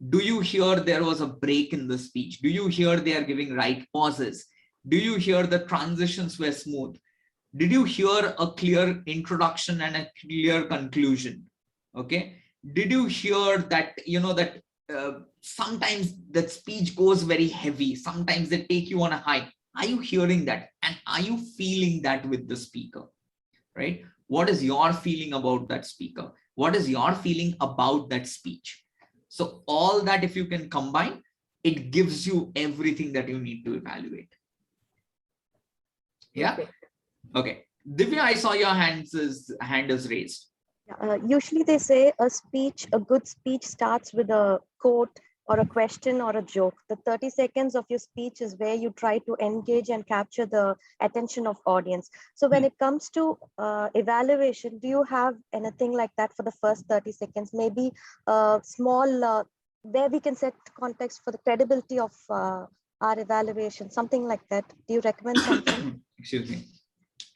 Do you hear there was a break in the speech? Do you hear they are giving right pauses? Do you hear the transitions were smooth? Did you hear a clear introduction and a clear conclusion? Okay. Did you hear that, that sometimes that speech goes very heavy, sometimes they take you on a high? Are you hearing that? And are you feeling that with the speaker, right? What is your feeling about that speaker? What is your feeling about that speech? So all that, if you can combine, it gives you everything that you need to evaluate. Yeah. Okay. Divya, I saw your hand is raised. Usually they say a good speech starts with a quote or a question or a joke. The 30 seconds of your speech is where you try to engage and capture the attention of audience. So when it comes to evaluation, do you have anything like that for the first 30 seconds? Maybe a small, where we can set context for the credibility of our evaluation, something like that. Do you recommend something? Excuse me.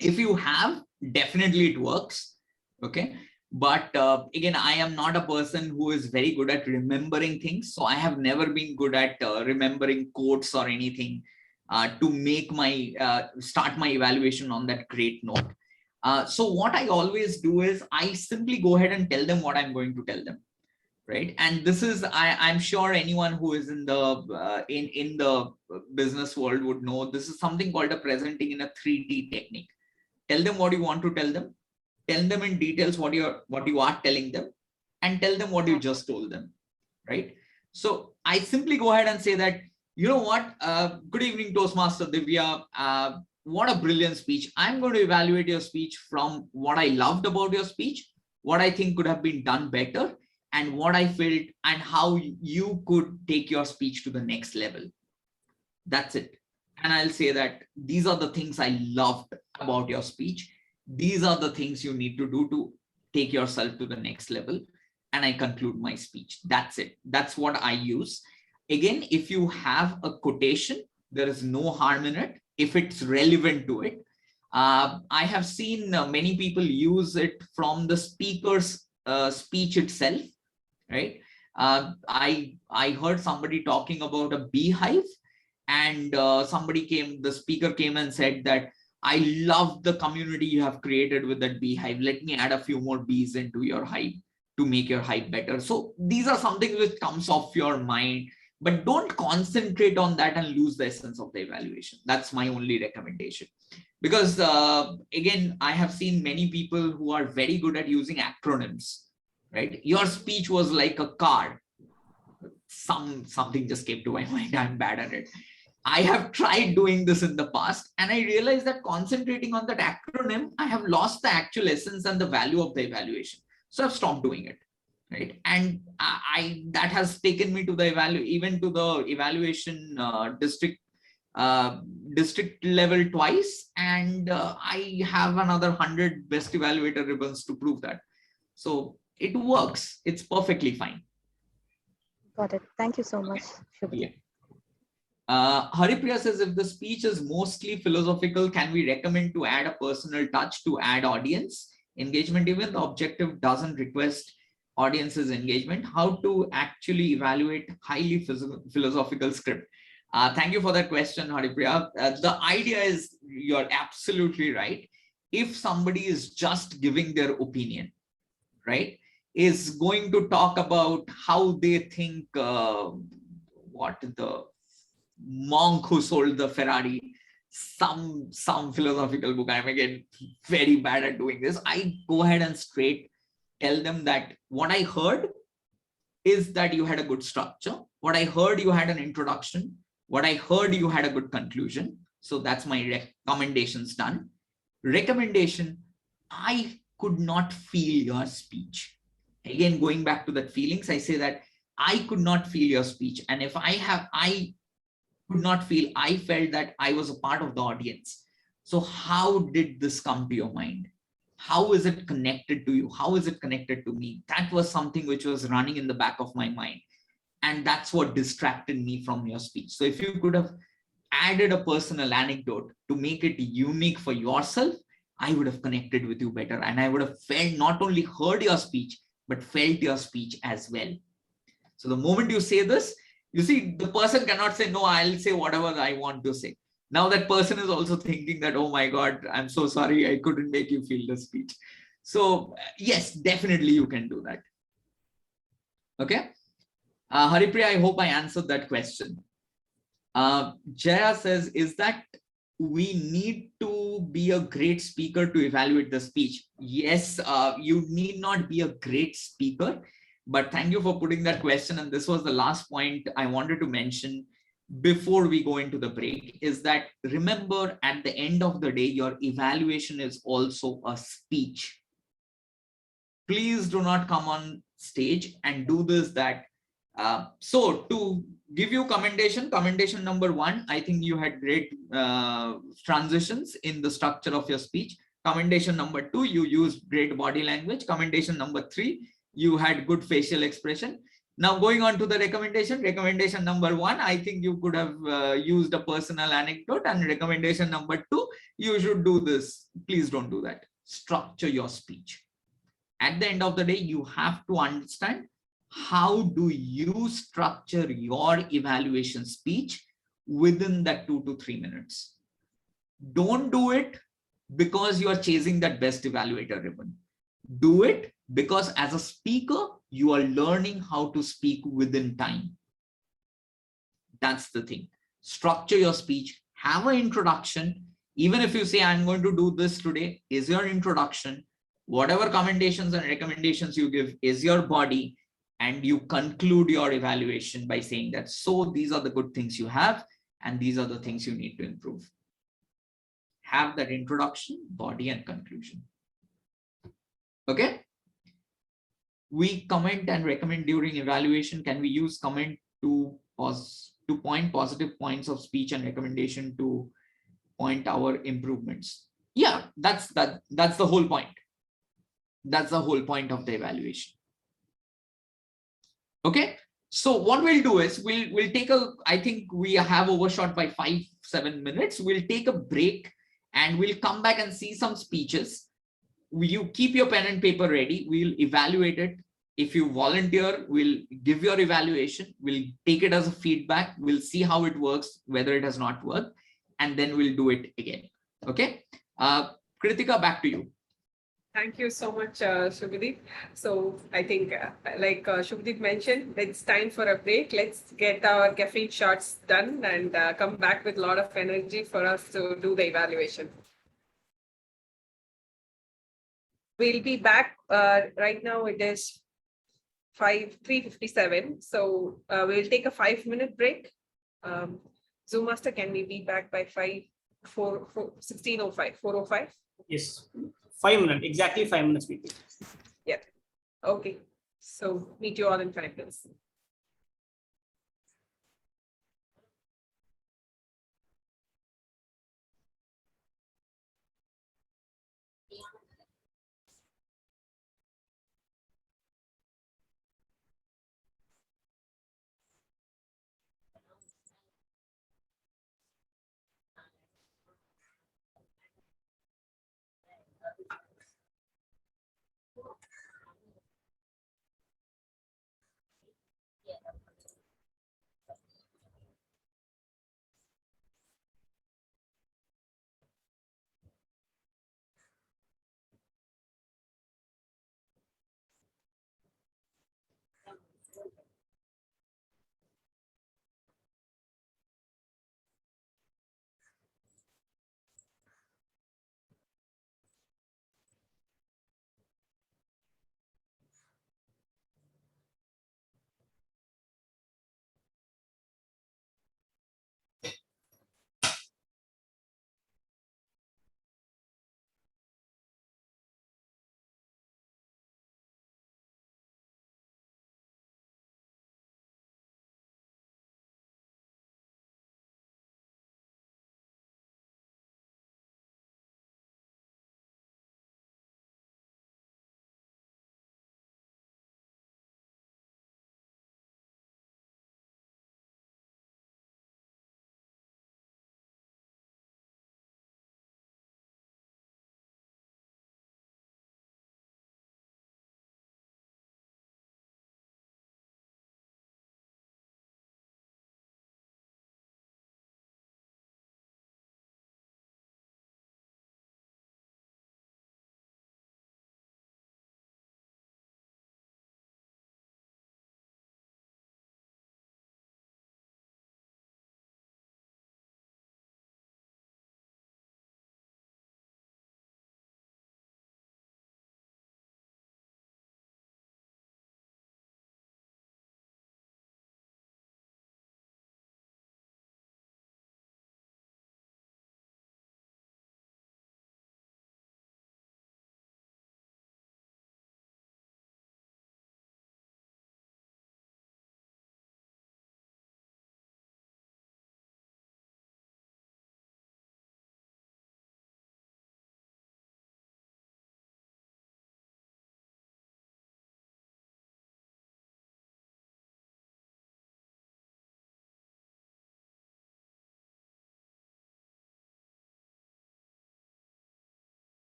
If you have, definitely it works. Okay. But again, I am not a person who is very good at remembering things. So I have never been good at remembering quotes or anything to make my start my evaluation on that great note. So what I always do is I simply go ahead and tell them what I'm going to tell them. Right. And this is, I'm sure anyone who is in the in the business world would know, this is something called a presenting in a 3T technique. Tell them what you want to tell them. Tell them in details what you are telling them, and tell them what you just told them, right? So I simply go ahead and say that, you know what, good evening, Toastmaster Divya. What a brilliant speech. I'm going to evaluate your speech from what I loved about your speech, what I think could have been done better, and what I felt and how you could take your speech to the next level. That's it. And I'll say that these are the things I loved about your speech. These are the things you need to do to take yourself to the next level. And I conclude my speech. That's it. That's what I use. Again, if you have a quotation, there is no harm in it if it's relevant to it. I have seen many people use it from the speaker's speech itself, right? I heard somebody talking about a beehive, and the speaker came and said that, I love the community you have created with that beehive. Let me add a few more bees into your hive to make your hive better. So these are something which comes off your mind, but don't concentrate on that and lose the essence of the evaluation. That's my only recommendation. Because again, I have seen many people who are very good at using acronyms, right? Your speech was like a card. Something just came to my mind. I'm bad at it. I have tried doing this in the past, and I realized that concentrating on that acronym, I have lost the actual essence and the value of the evaluation. So I've stopped doing it, right? And that has taken me to the even to the evaluation district level twice, and I have another 100 best evaluator ribbons to prove that. So it works. It's perfectly fine. Got it. Thank you so much. Yeah. Haripriya says, if the speech is mostly philosophical, can we recommend to add a personal touch to add audience engagement? Even the objective doesn't request audience's engagement. How to actually evaluate highly philosophical script? Thank you for that question, Haripriya. The idea is, you're absolutely right. If somebody is just giving their opinion, right, is going to talk about how they think what the monk who sold the Ferrari, some philosophical book. I'm again very bad at doing this. I go ahead and straight tell them that what I heard is that you had a good structure. What I heard, you had an introduction. What I heard, you had a good conclusion. So that's my recommendations done. Recommendation, I could not feel your speech. Again, going back to that feelings, I say that I could not feel your speech. And if I could not feel, I felt that I was a part of the audience. So how did this come to your mind? How is it connected to you? How is it connected to me? That was something which was running in the back of my mind. And that's what distracted me from your speech. So if you could have added a personal anecdote to make it unique for yourself, I would have connected with you better. And I would have felt, not only heard your speech, but felt your speech as well. So the moment you say this, you see, the person cannot say, no, I'll say whatever I want to say. Now that person is also thinking that, oh my God, I'm so sorry, I couldn't make you feel the speech. So yes, definitely you can do that. Okay. Haripriya, I hope I answered that question. Jaya says, is that we need to be a great speaker to evaluate the speech? Yes, you need not be a great speaker, but thank you for putting that question. And this was the last point I wanted to mention before we go into the break, is that remember, at the end of the day, your evaluation is also a speech. Please do not come on stage and do this, that. So to give you commendation number 1, I think you had great transitions in the structure of your speech. Commendation number 2, you used great body language. Commendation number 3, you had good facial expression. Now going on to the recommendation number 1, I think you could have used a personal anecdote, and recommendation number 2, you should do this. Please don't do that. Structure your speech. At the end of the day, you have to understand how do you structure your evaluation speech within that 2 to 3 minutes. Don't do it because you are chasing that best evaluator ribbon. Do it because as a speaker, you are learning how to speak within time. That's the thing. Structure your speech, have an introduction. Even if you say, I'm going to do this today, is your introduction. Whatever commendations and recommendations you give is your body, and you conclude your evaluation by saying that, so these are the good things you have, and these are the things you need to improve. Have that introduction, body, and conclusion. Okay. We comment and recommend during evaluation. Can we use comment to point positive points of speech and recommendation to point our improvements? Yeah, that's the whole point. That's the whole point of the evaluation. Okay, so what we'll do is we'll take a, I think we have overshot by 5-7 minutes. We'll take a break and we'll come back and see some speeches. You keep your pen and paper ready. We'll evaluate it. If you volunteer, we'll give your evaluation. We'll take it as a feedback. We'll see how it works, whether it has not worked, and then we'll do it again. Okay, Kritika, back to you. Thank you so much, Shubhadeep. So I think like Shubhadeep mentioned, it's time for a break. Let's get our caffeine shots done and come back with a lot of energy for us to do the evaluation. We'll be back. Right now it is 3:57. So we'll take a 5-minute break. Zoom Master, can we be back by 4:05? Yes, 5 minutes, exactly 5 minutes. People. Yeah. Okay. So meet you all in 5 minutes.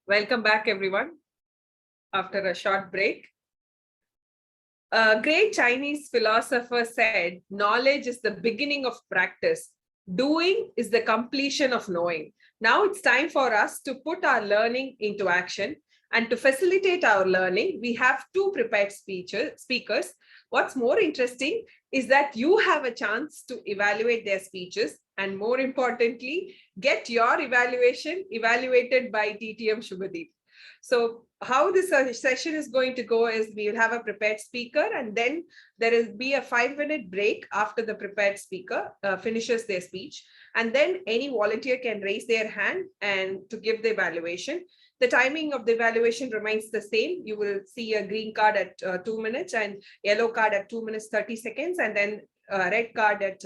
Welcome back, everyone, after a short break. A great Chinese philosopher said, knowledge is the beginning of practice. Doing is the completion of knowing. Now it's time for us to put our learning into action. And to facilitate our learning, we have two prepared speakers. What's more interesting is that you have a chance to evaluate their speeches, and more importantly, get your evaluation evaluated by TTM Shubhadeep. So how this session is going to go is we will have a prepared speaker, and then there will be a 5-minute break after the prepared speaker finishes their speech. And then any volunteer can raise their hand and to give the evaluation. The timing of the evaluation remains the same. You will see a green card at 2 minutes and yellow card at 2 minutes 30 seconds, and then red card at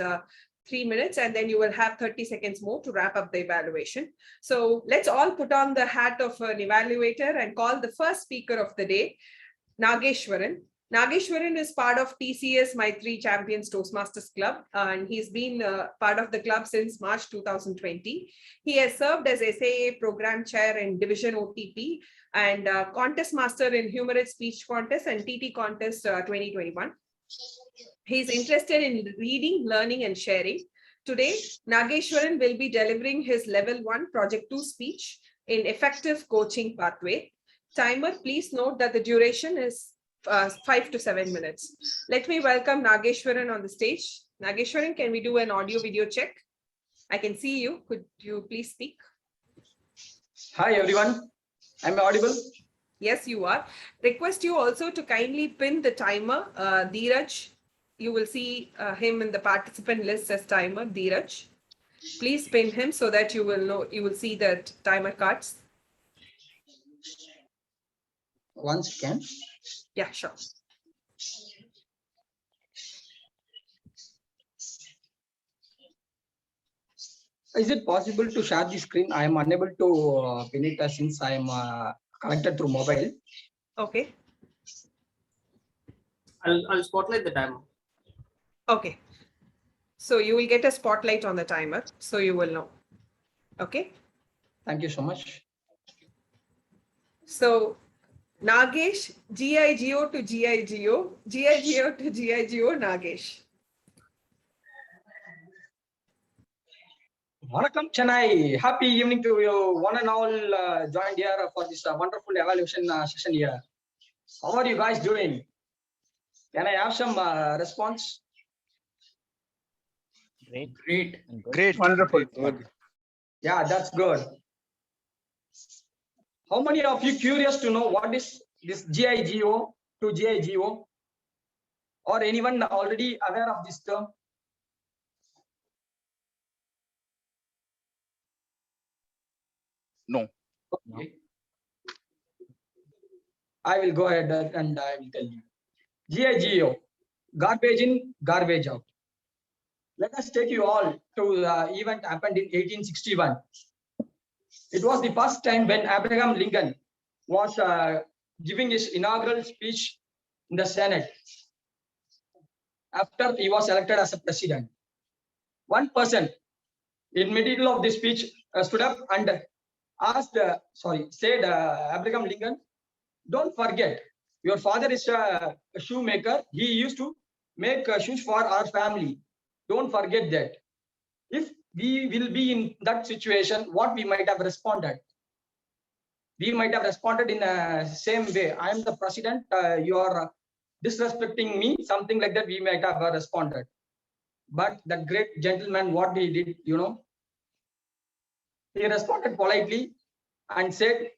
3 minutes, and then you will have 30 seconds more to wrap up the evaluation. So let's all put on the hat of an evaluator and call the first speaker of the day, Nageshwaran. Nageshwaran is part of TCS My Three Champions Toastmasters Club, and he's been part of the club since March 2020. He has served as SAA Program Chair in Division OTP and Contest Master in Humorous Speech Contest and TT Contest 2021. He's interested in reading, learning, and sharing. Today, Nageshwaran will be delivering his Level 1 Project 2 speech in Effective Coaching Pathway. Timer, please note that the duration is 5 to 7 minutes. Let me welcome Nageshwaran on the stage. Nageshwaran, can we do an audio video check? I can see you. Could you please speak? Hi, everyone. Am I audible? Yes, you are. Request you also to kindly pin the timer, Dheeraj. You will see him in the participant list as timer, Dheeraj. Please pin him so that you will know, you will see the timer cards. Once again. Yeah, sure. Is it possible to share the screen? I am unable to pin it since I am connected through mobile. Okay. I'll spotlight the timer. Okay. So you will get a spotlight on the timer, so you will know. Okay. Thank you so much. So Nagesh, GIGO to GIGO, GIGO to GIGO, Nagesh. Vanakkam Chennai. Happy evening to you, one and all joined here for this wonderful evaluation session here. How are you guys doing? Can I have some response? Great. Wonderful. Good. Yeah, that's good. How many of you curious to know what is this GIGO to GIGO? Or anyone already aware of this term? No. Okay. I will go ahead and I will tell you. GIGO, garbage in, garbage out. Let us take you all to the event happened in 1861. It was the first time when Abraham Lincoln was giving his inaugural speech in the Senate after he was elected as a president. One person in middle of the speech stood up and asked, said Abraham Lincoln, don't forget, your father is a shoemaker. He used to make shoes for our family. Don't forget that. If we will be in that situation, what we might have responded? We might have responded in the same way. I am the president, you are disrespecting me, something like that we might have responded. But that great gentleman, what he did, you know, he responded politely and said,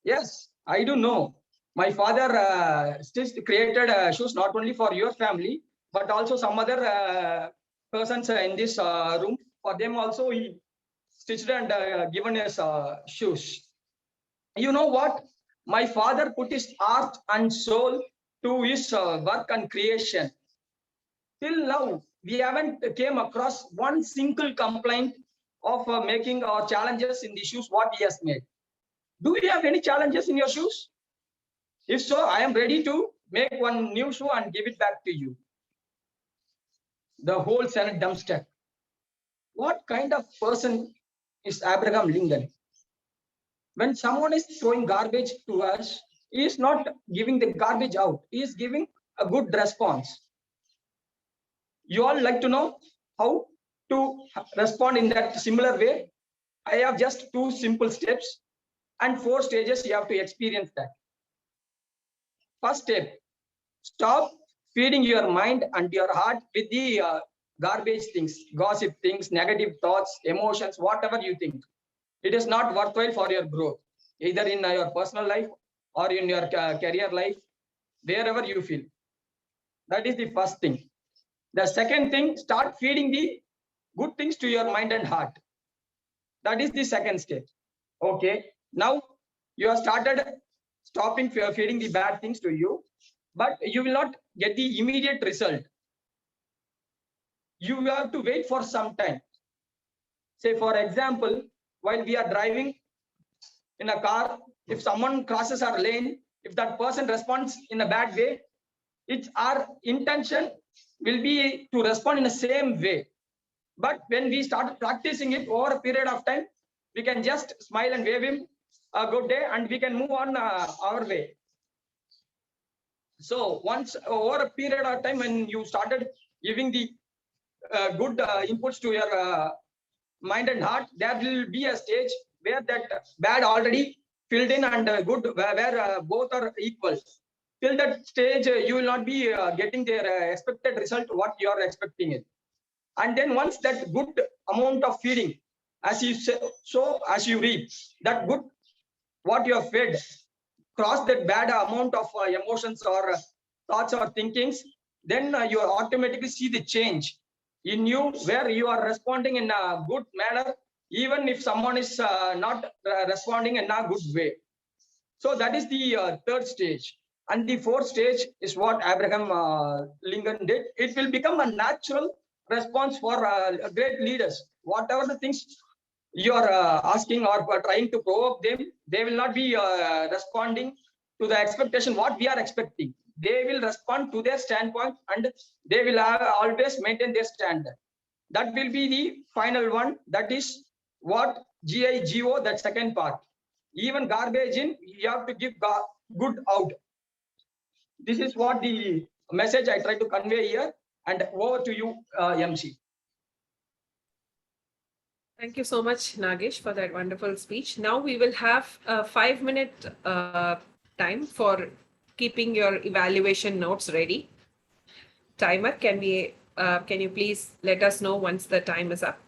yes, I do know. My father created shoes not only for your family, but also some other persons in this room. For them also, he stitched and given his shoes. You know what? My father put his heart and soul to his work and creation. Till now, we haven't came across one single complaint of making or challenges in the shoes what he has made. Do you have any challenges in your shoes? If so, I am ready to make one new shoe and give it back to you. The whole Senate dumpster. What kind of person is Abraham Lincoln? When someone is throwing garbage to us, he is not giving the garbage out. He is giving a good response. You all like to know how to respond in that similar way? I have just 2 simple steps and 4 stages you have to experience that. First step, stop feeding your mind and your heart with the garbage things, gossip things, negative thoughts, emotions, whatever you think. It is not worthwhile for your growth, either in your personal life or in your career life, wherever you feel. That is the first thing. The second thing, start feeding the good things to your mind and heart. That is the second step. Okay. Now you have started stopping feeding the bad things to you, but you will not get the immediate result. You have to wait for some time. Say, for example, while we are driving in a car, if someone crosses our lane, if that person responds in a bad way, it's our intention will be to respond in the same way. But when we start practicing it over a period of time, we can just smile and wave him a good day and we can move on our way. So once over a period of time, when you started giving the good inputs to your mind and heart, there will be a stage where that bad already filled in and good where both are equal. Till that stage, you will not be getting the expected result what you are expecting it. And then once that good amount of feeding, as you sow, as you reap, that good what you have fed cross that bad amount of emotions or thoughts or thinkings, then you automatically see the change in you where you are responding in a good manner, even if someone is not responding in a good way. So that is the third stage. And the fourth stage is what Abraham Lincoln did. It will become a natural response for great leaders. Whatever the things you are asking or trying to provoke them, they will not be responding to the expectation what we are expecting. They will respond to their standpoint and they will always maintain their standard. That will be the final one. That is what GIGO, that second part. Even garbage in, you have to give good out. This is what the message I try to convey here. And over to you, MC. Thank you so much, Nagesh, for that wonderful speech. Now we will have a 5-minute time for keeping your evaluation notes ready. Timer, can you please let us know once the time is up?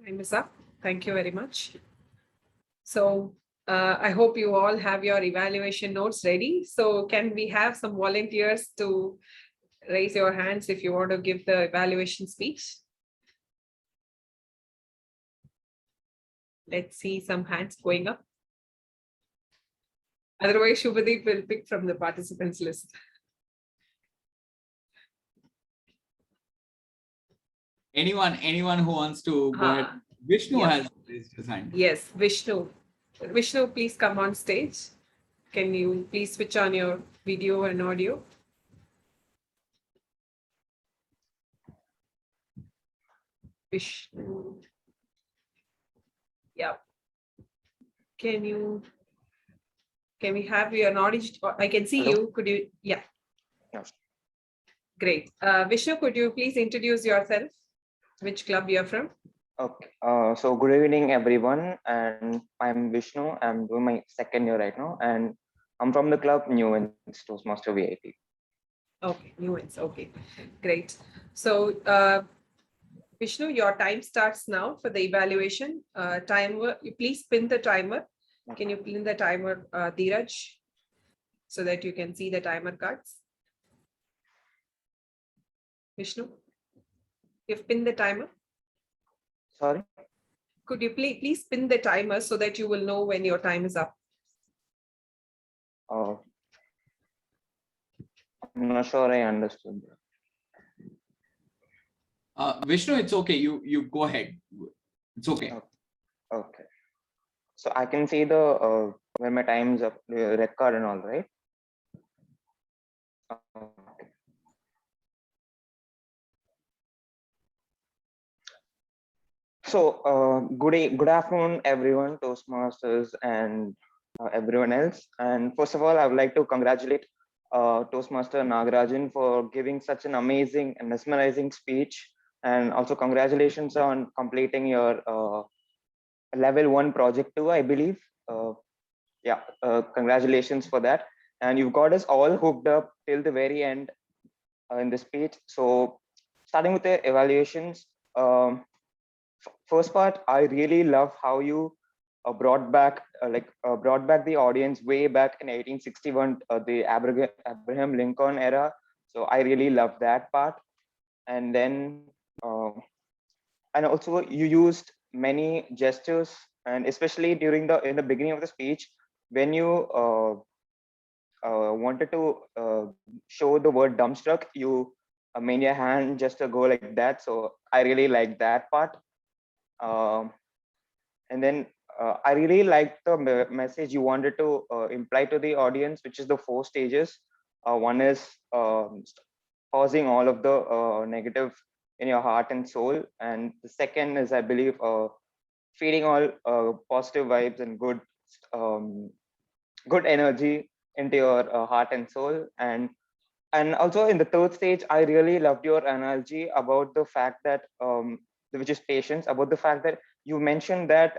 Time is up. Thank you very much. So I hope you all have your evaluation notes ready. So can we have some volunteers to raise your hands if you want to give the evaluation speech? Let's see some hands going up. Otherwise, Shubhadeep will pick from the participants list. Anyone who wants to go ahead. Vishnu yes. has raised his hand. Yes, Vishnu. Vishnu, please come on stage. Can you please switch on your video and audio? Vishnu. Yeah. Can we have your audio? I can see Hello? you. Could you? Yeah. Yes. Great. Vishnu, could you please introduce yourself? Which club you're from? Okay. So good evening, everyone. And I'm Vishnu. I'm doing my second year right now, and I'm from the club New Toastmaster VIP. Okay, nuance. Okay, great. So, Vishnu, your time starts now for the evaluation. Timer, you please pin the timer. Can you pin the timer, Dheeraj, so that you can see the timer cards? Vishnu, you've pinned the timer. Sorry? Could you please pin the timer so that you will know when your time is up? I'm not sure I understood. Vishnu, it's okay. You go ahead. It's okay. Okay. So I can see the when my time's up, the record and all, right? Okay. So good afternoon, everyone, Toastmasters and everyone else. And first of all, I would like to congratulate Toastmaster Nagarajan for giving such an amazing and mesmerizing speech. And also congratulations on completing your level 1 project 2, I believe. Congratulations for that. And you've got us all hooked up till the very end in the speech. So starting with the evaluations, first part, I really love how you brought back the audience way back in 1861, the Abraham Lincoln era. So I really love that part. And then and also you used many gestures, and especially in the beginning of the speech when you wanted to show the word dumbstruck, you made your hand just to go like that. So I really like that part. And then I really like the message you wanted to imply to the audience, which is the 4 stages. One is pausing all of the negative in your heart and soul, and the second is, I believe, feeding all positive vibes and good energy into your heart and soul. And also in the third stage, I really loved your analogy about the fact that which is patience, about the fact that you mentioned that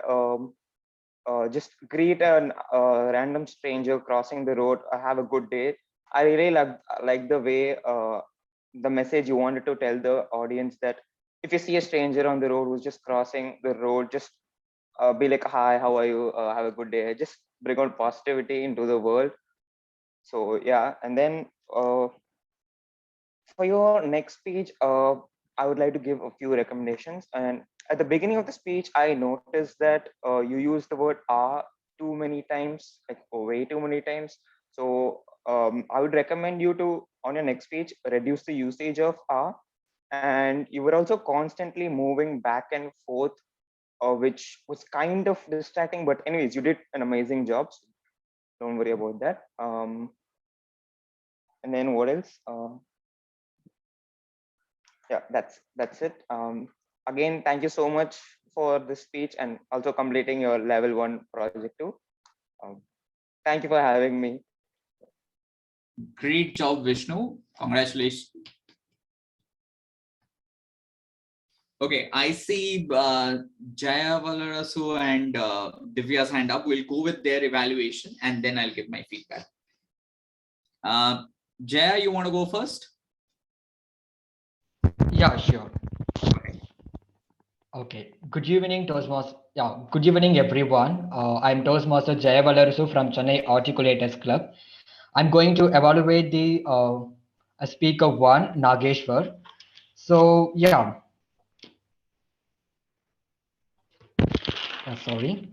just greet a random stranger crossing the road, have a good day. I really like the way the message you wanted to tell the audience, that if you see a stranger on the road who's just crossing the road, just be like, hi, how are you, have a good day. Just bring out positivity into the world. So yeah. And then for your next speech, I would like to give a few recommendations. And at the beginning of the speech, I noticed that you used the word too many times, like way too many times. So I would recommend you to, on your next speech, reduce the usage of and you were also constantly moving back and forth, which was kind of distracting, but anyways, you did an amazing job, so don't worry about that. And then what else? Yeah, that's it. Again, thank you so much for this speech and also completing your level 1 project 2. Thank you for having me. Great job, Vishnu. Congratulations. Okay, I see Jaya Valarasu and Divya's hand up. We'll go with their evaluation and then I'll give my feedback. Jaya, you want to go first? Yeah, sure. Okay. Good evening, Toastmasters. Yeah, good evening, everyone. I'm Toastmaster Jaya Valarasu from Chennai Articulators Club. I'm going to evaluate the speaker one, Nageshwar. So, yeah. Sorry.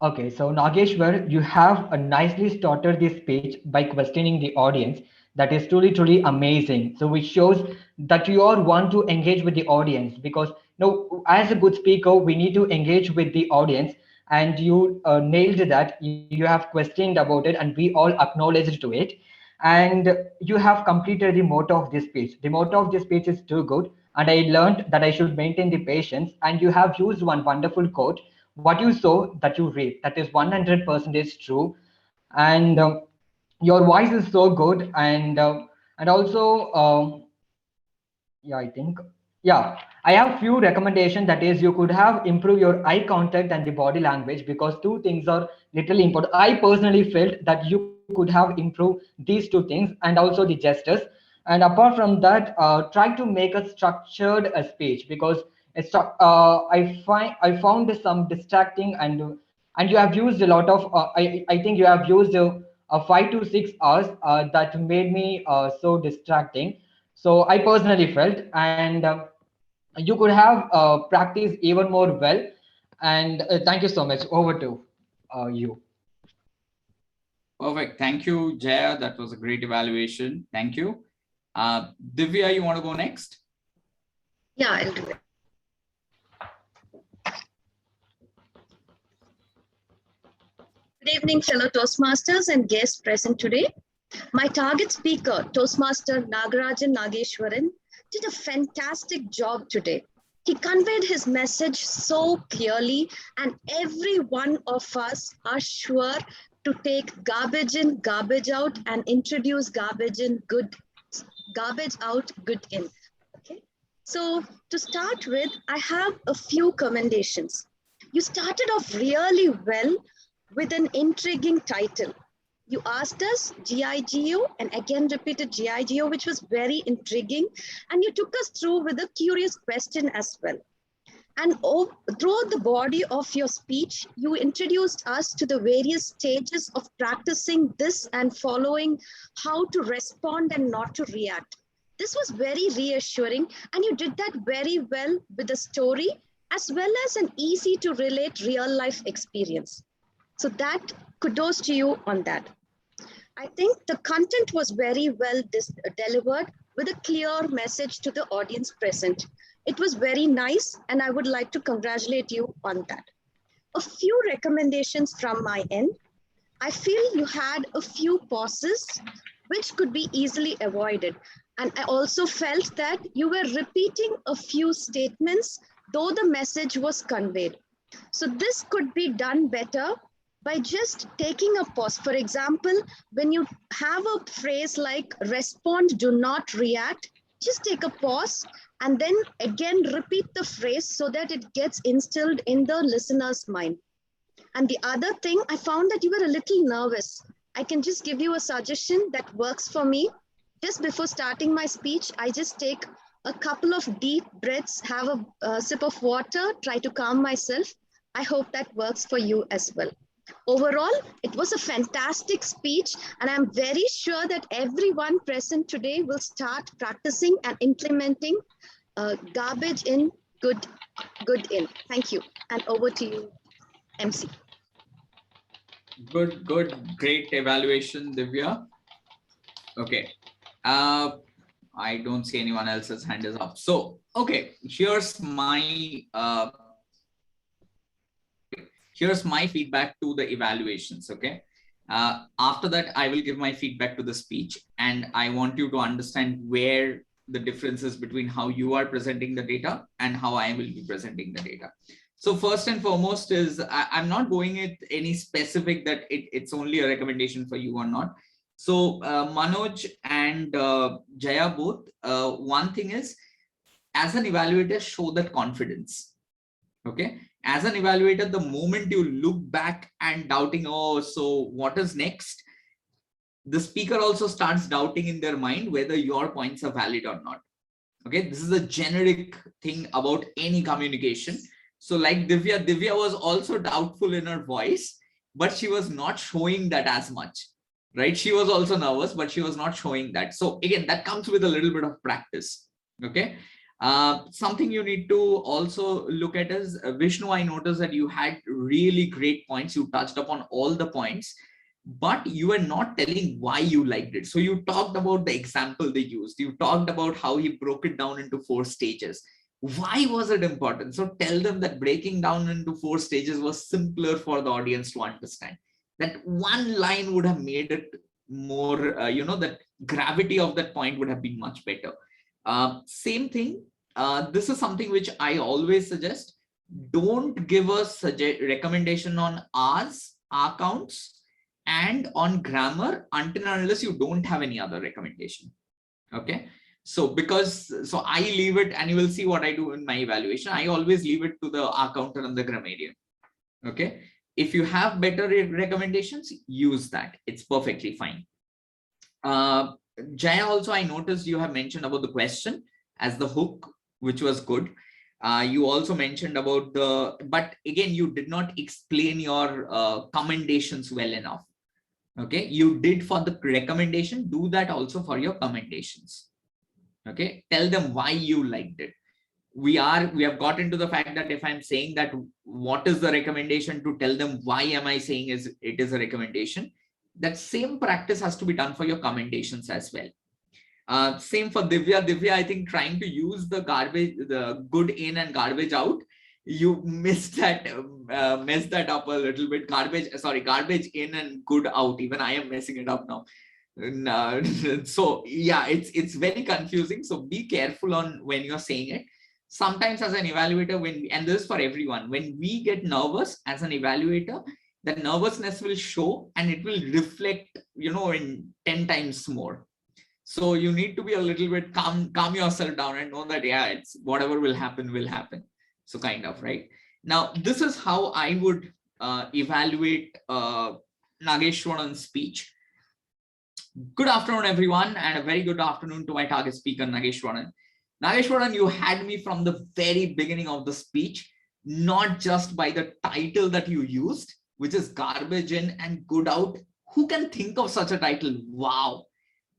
Okay, so Nageshwar, you have nicely started this speech by questioning the audience. That is truly amazing. So which shows that you all want to engage with the audience because as a good speaker, we need to engage with the audience. And you nailed that. You have questioned about it, and we all acknowledged to it. And you have completed the motto of this speech. The motto of this speech is too good, and I learned that I should maintain the patience. And you have used one wonderful quote: what you sow, that you reap. That is 100% true. And your voice is so good. And also, yeah, I think, yeah, I have few recommendations. That is, you could have improve your eye contact and the body language, because two things are literally important. I personally felt that you could have improved these two things, and also the gestures. And apart from that, try to make a structured speech, because I found some distracting, and you have used a lot of I think you have used 5 to 6 hours that made me so distracting. So I personally felt, and you could have practiced even more well. And thank you so much. Over to you. Perfect. Thank you, Jaya. That was a great evaluation. Thank you. Divya, you want to go next? Yeah, I'll do it. Good evening, fellow Toastmasters and guests present today. My target speaker, Toastmaster Nageshwaran Nagishwaran, did a fantastic job today. He conveyed his message so clearly, and every one of us are sure to take garbage in, garbage out, and introduce garbage out, good in. Okay. So to start with, I have a few commendations. You started off really well with an intriguing title. You asked us GIGO and again repeated GIGO, which was very intriguing. And you took us through with a curious question as well. And throughout the body of your speech, you introduced us to the various stages of practicing this and following how to respond and not to react. This was very reassuring, and you did that very well with a story as well as an easy to relate real life experience. So that kudos to you on that. I think the content was very well delivered with a clear message to the audience present. It was very nice, and I would like to congratulate you on that. A few recommendations from my end. I feel you had a few pauses which could be easily avoided. And I also felt that you were repeating a few statements, though the message was conveyed. So this could be done better by just taking a pause. For example, when you have a phrase like respond, do not react, just take a pause and then again repeat the phrase so that it gets instilled in the listener's mind. And the other thing, I found that you were a little nervous. I can just give you a suggestion that works for me. Just before starting my speech, I just take a couple of deep breaths, have a sip of water, try to calm myself. I hope that works for you as well. Overall, it was a fantastic speech, and I'm very sure that everyone present today will start practicing and implementing garbage in, good in. Thank you. And over to you, MC. Good. Great evaluation, Divya. Okay. I don't see anyone else's hand is up. So, okay, here's my feedback to the evaluations. Okay. After that, I will give my feedback to the speech, and I want you to understand where the differences between how you are presenting the data and how I will be presenting the data. So first and foremost is I'm not going at any specific that it's only a recommendation for you or not. So Manoj and Jaya both, one thing is, as an evaluator, show that confidence. Okay. As an evaluator, the moment you look back and doubting, oh, so what is next? The speaker also starts doubting in their mind whether your points are valid or not. Okay, this is a generic thing about any communication. So like Divya was also doubtful in her voice, but she was not showing that as much, right? She was also nervous, but she was not showing that. So again, that comes with a little bit of practice. Okay. Something you need to also look at is Vishnu, I noticed that you had really great points. You touched upon all the points, but you were not telling why you liked it. So you talked about the example they used. You talked about how he broke it down into 4 stages. Why was it important? So tell them that breaking down into 4 stages was simpler for the audience to understand. That one line would have made it more, that gravity of that point would have been much better. Same thing. This is something which I always suggest. Don't give us recommendation on ours, our counts, and on grammar until and unless you don't have any other recommendation. Okay. So I leave it, and you will see what I do in my evaluation. I always leave it to the R counter and the grammarian. Okay. If you have better recommendations, use that. It's perfectly fine. Jaya, also, I noticed you have mentioned about the question as the hook, which was good. You also mentioned about but again, you did not explain your commendations well enough. Okay, you did for the recommendation, do that also for your commendations. Okay, tell them why you liked it. We have got into the fact that if I'm saying that what is the recommendation, to tell them why am I saying it is a recommendation. That same practice has to be done for your commendations as well. Same for Divya. Divya, I think trying to use the good in and garbage out, you messed that up a little bit. Garbage in and good out. Even I am messing it up now. So yeah, it's very confusing. So be careful on when you're saying it. Sometimes as an evaluator, and this is for everyone, when we get nervous as an evaluator, the nervousness will show and it will reflect, in 10 times more. So you need to be a little bit calm yourself down and know that, yeah, it's whatever will happen, will happen. So kind of, right? Now, this is how I would evaluate Nageshwaran's speech. Good afternoon, everyone, and a very good afternoon to my target speaker, Nageshwaran. Nageshwaran, you had me from the very beginning of the speech, not just by the title that you used, which is garbage in and good out. Who can think of such a title? Wow.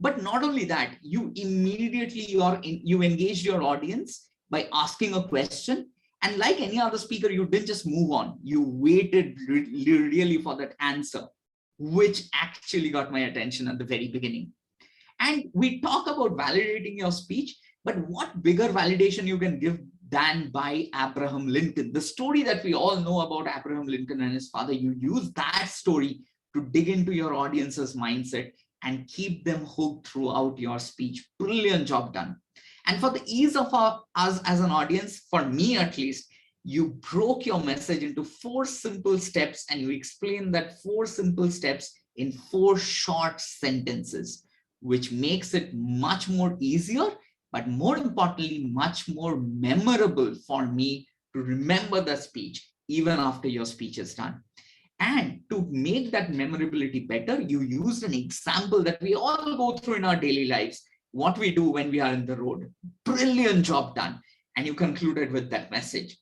But not only that, you immediately you engaged your audience by asking a question. And like any other speaker, you didn't just move on. You waited really for that answer, which actually got my attention at the very beginning. And we talk about validating your speech, but what bigger validation you can give than by Abraham Lincoln? The story that we all know about Abraham Lincoln and his father, you use that story to dig into your audience's mindset and keep them hooked throughout your speech. Brilliant job done. And for the ease of us as an audience, for me at least, you broke your message into 4 simple steps, and you explain that 4 simple steps in 4 short sentences, which makes it much more easier, but more importantly, much more memorable for me to remember the speech even after your speech is done. And to make that memorability better, you used an example that we all go through in our daily lives, what we do when we are in the road. Brilliant job done. And you concluded with that message.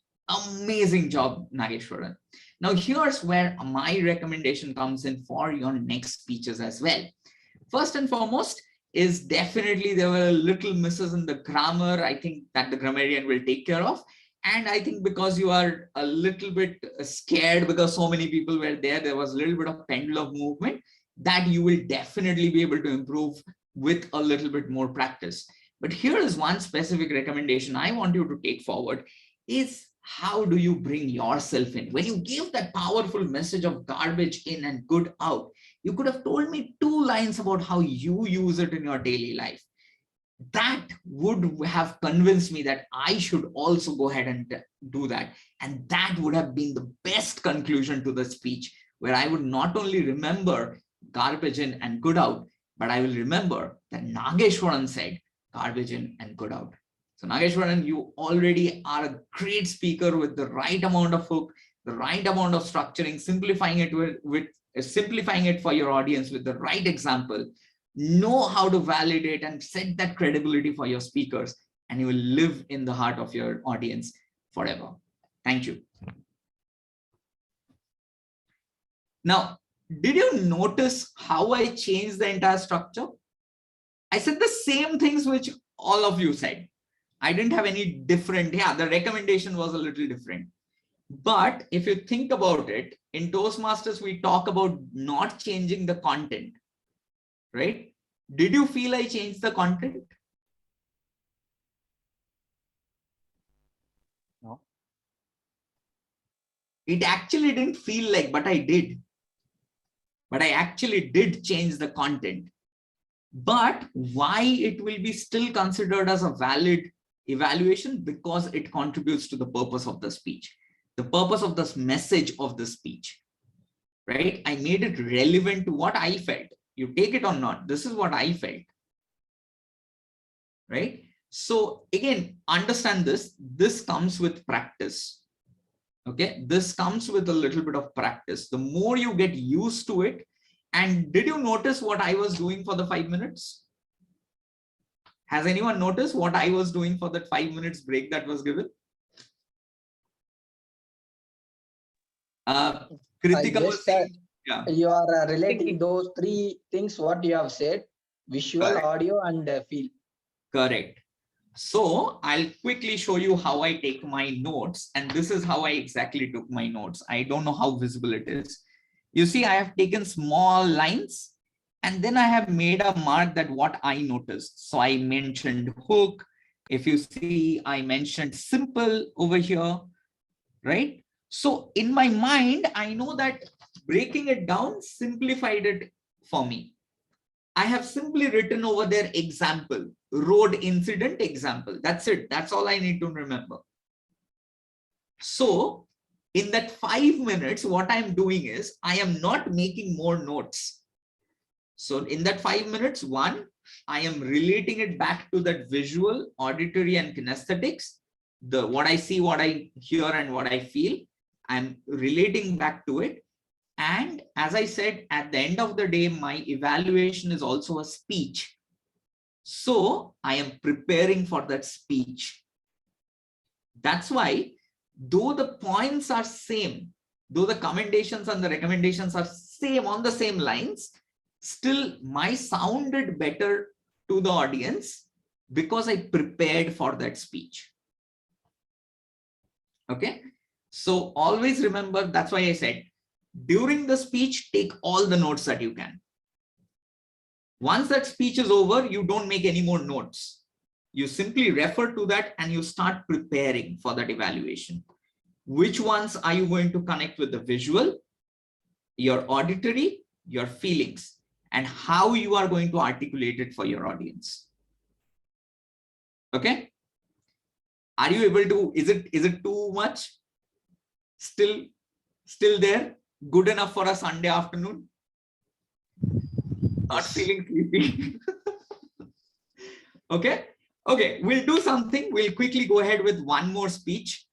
Amazing job, Nageshwaran. Now, here's where my recommendation comes in for your next speeches as well. First and foremost is definitely there were little misses in the grammar. I think that the grammarian will take care of. And I think because you are a little bit scared because so many people were there was a little bit of pendulum movement that you will definitely be able to improve with a little bit more practice. But here is one specific recommendation I want you to take forward is how do you bring yourself in? When you give that powerful message of garbage in and good out, you could have told me 2 lines about how you use it in your daily life. That would have convinced me that I should also go ahead and do that. And that would have been the best conclusion to the speech, where I would not only remember garbage in and good out, but I will remember that Nageshwaran said garbage in and good out. So Nageshwaran, you already are a great speaker with the right amount of hook, the right amount of structuring, simplifying it for your audience with the right example. Know how to validate and set that credibility for your speakers. and you will live in the heart of your audience forever. Thank you. Now, did you notice how I changed the entire structure? I said the same things which all of you said. I didn't have any different. Yeah, the recommendation was a little different. But if you think about it, in Toastmasters, we talk about not changing the content, right? Did you feel I changed the content? No. It actually didn't feel like, but I did. But I actually did change the content. But why it will be still considered as a valid evaluation? Because it contributes to the purpose of the speech, the purpose of this message of the speech, right? I made it relevant to what I felt. You take it or not, this is what I felt, right? So again, understand this. This comes with practice. Okay, this comes with a little bit of practice. The more you get used to it. And did you notice what I was doing for the 5 minutes? Has anyone noticed what I was doing for that 5 minutes break that was given? Kritika was saying, yeah. You are relating those three things what you have said: visual, Correct. audio, and feel. Correct. So I'll quickly show you how I take my notes. And this is how I exactly took my notes. I don't know how visible it is. You see, I have taken small lines and then I have made a mark that what I noticed. So I mentioned hook. If you see, I mentioned simple over here, right? So in my mind, I know that breaking it down simplified it for me. I have simply written over there example, road incident example. That's it. That's all I need to remember. So in that 5 minutes, what I'm doing is I am not making more notes. So in that 5 minutes, one, I am relating it back to that visual, auditory, and kinesthetics. What I see, what I hear, and what I feel, I'm relating back to it. And as I said, at the end of the day, my evaluation is also a speech. So I am preparing for that speech. That's why, though the points are same, though the commendations and the recommendations are same on the same lines, still my sounded better to the audience because I prepared for that speech. Okay. So always remember, that's why I said, during the speech, take all the notes that you can. Once that speech is over, you don't make any more notes. You simply refer to that and you start preparing for that evaluation. Which ones are you going to connect with the visual, your auditory, your feelings, and how you are going to articulate it for your audience? Okay. Are you able to, is it too much? Still there? Good enough for a Sunday afternoon? Not feeling sleepy. Okay. Okay. We'll do something. We'll quickly go ahead with one more speech.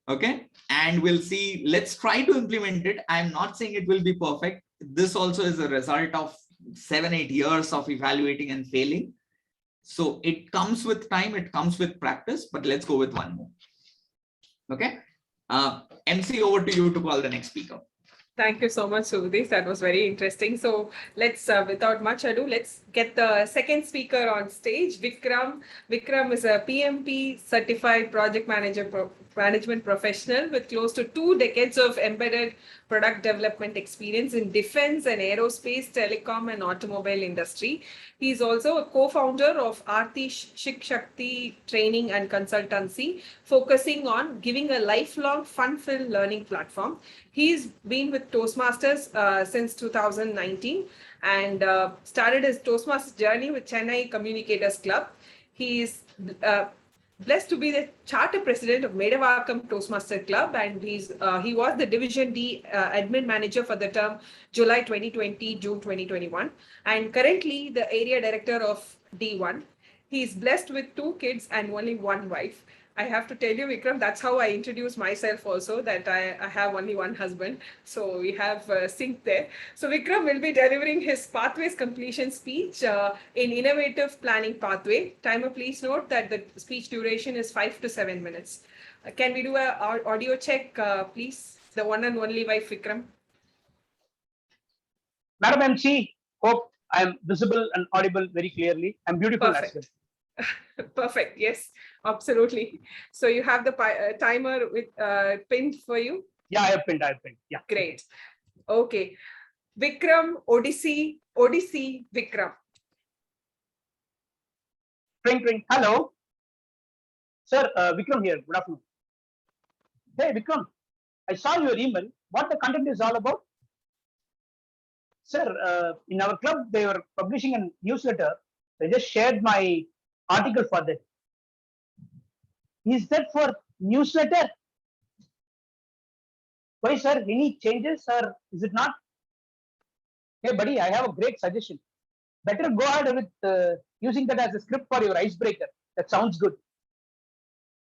Okay. And we'll see. Let's try to implement it. I'm not saying it will be perfect. This also is a result of 7-8 years of evaluating and failing. So it comes with time. It comes with practice. But let's go with one more. Okay. MC, over to you to call the next speaker. Thank you so much, Sudhi. That was very interesting. So let's, without much ado, let's get the second speaker on stage, Vikram. Vikram is a PMP certified project management professional with close to 2 decades of embedded product development experience in defense and aerospace, telecom, and automobile industry. He is also a co-founder of Aarti Shikshakti Training and Consultancy, focusing on giving a lifelong fun-filled learning platform. He's been with Toastmasters since 2019 and started his Toastmasters journey with Chennai Communicators Club. He is blessed to be the charter president of Medavakkam Toastmaster Club, and he was the Division D admin manager for the term July 2020, June 2021, and currently the area director of D1. He is blessed with 2 kids and only 1 wife. I have to tell you, Vikram, that's how I introduce myself also, that I have only one husband. So we have sync there. So Vikram will be delivering his pathways completion speech in innovative planning pathway. Timer, please note that the speech duration is 5 to 7 minutes. Can we do a audio check, please? The one and only wife, Vikram. Madam MC, hope I'm visible and audible very clearly. I'm beautiful Perfect. as well. Perfect. Yes, absolutely. So you have the timer with pinned for you. Yeah, I have pinned. Yeah. Great. Okay. Vikram, Odyssey, Vikram. Ring. Hello. Sir, Vikram here. Good afternoon. Hey, Vikram. I saw your email. What the content is all about? Sir, in our club, they were publishing a newsletter. I just shared my article for that. Is that for newsletter? Why, sir? Any changes or is it not? Hey, buddy, I have a great suggestion. Better go ahead with using that as a script for your icebreaker. That sounds good.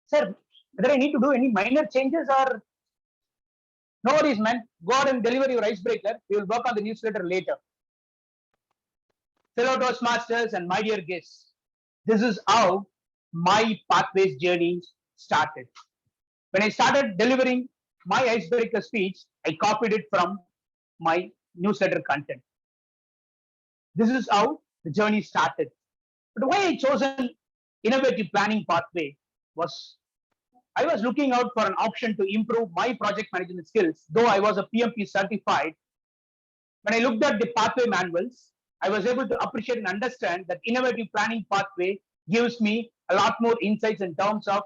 Sir, whether I need to do any minor changes or no worries, man. Go ahead and deliver your icebreaker. We will work on the newsletter later. Fellow Toastmasters and my dear guests, this is how my pathways journey started. When I started delivering my icebreaker speech, I copied it from my newsletter content. This is how the journey started. But why I chose an innovative planning pathway was I was looking out for an option to improve my project management skills. Though I was a PMP certified, when I looked at the pathway manuals, I was able to appreciate and understand that innovative planning pathway gives me a lot more insights in terms of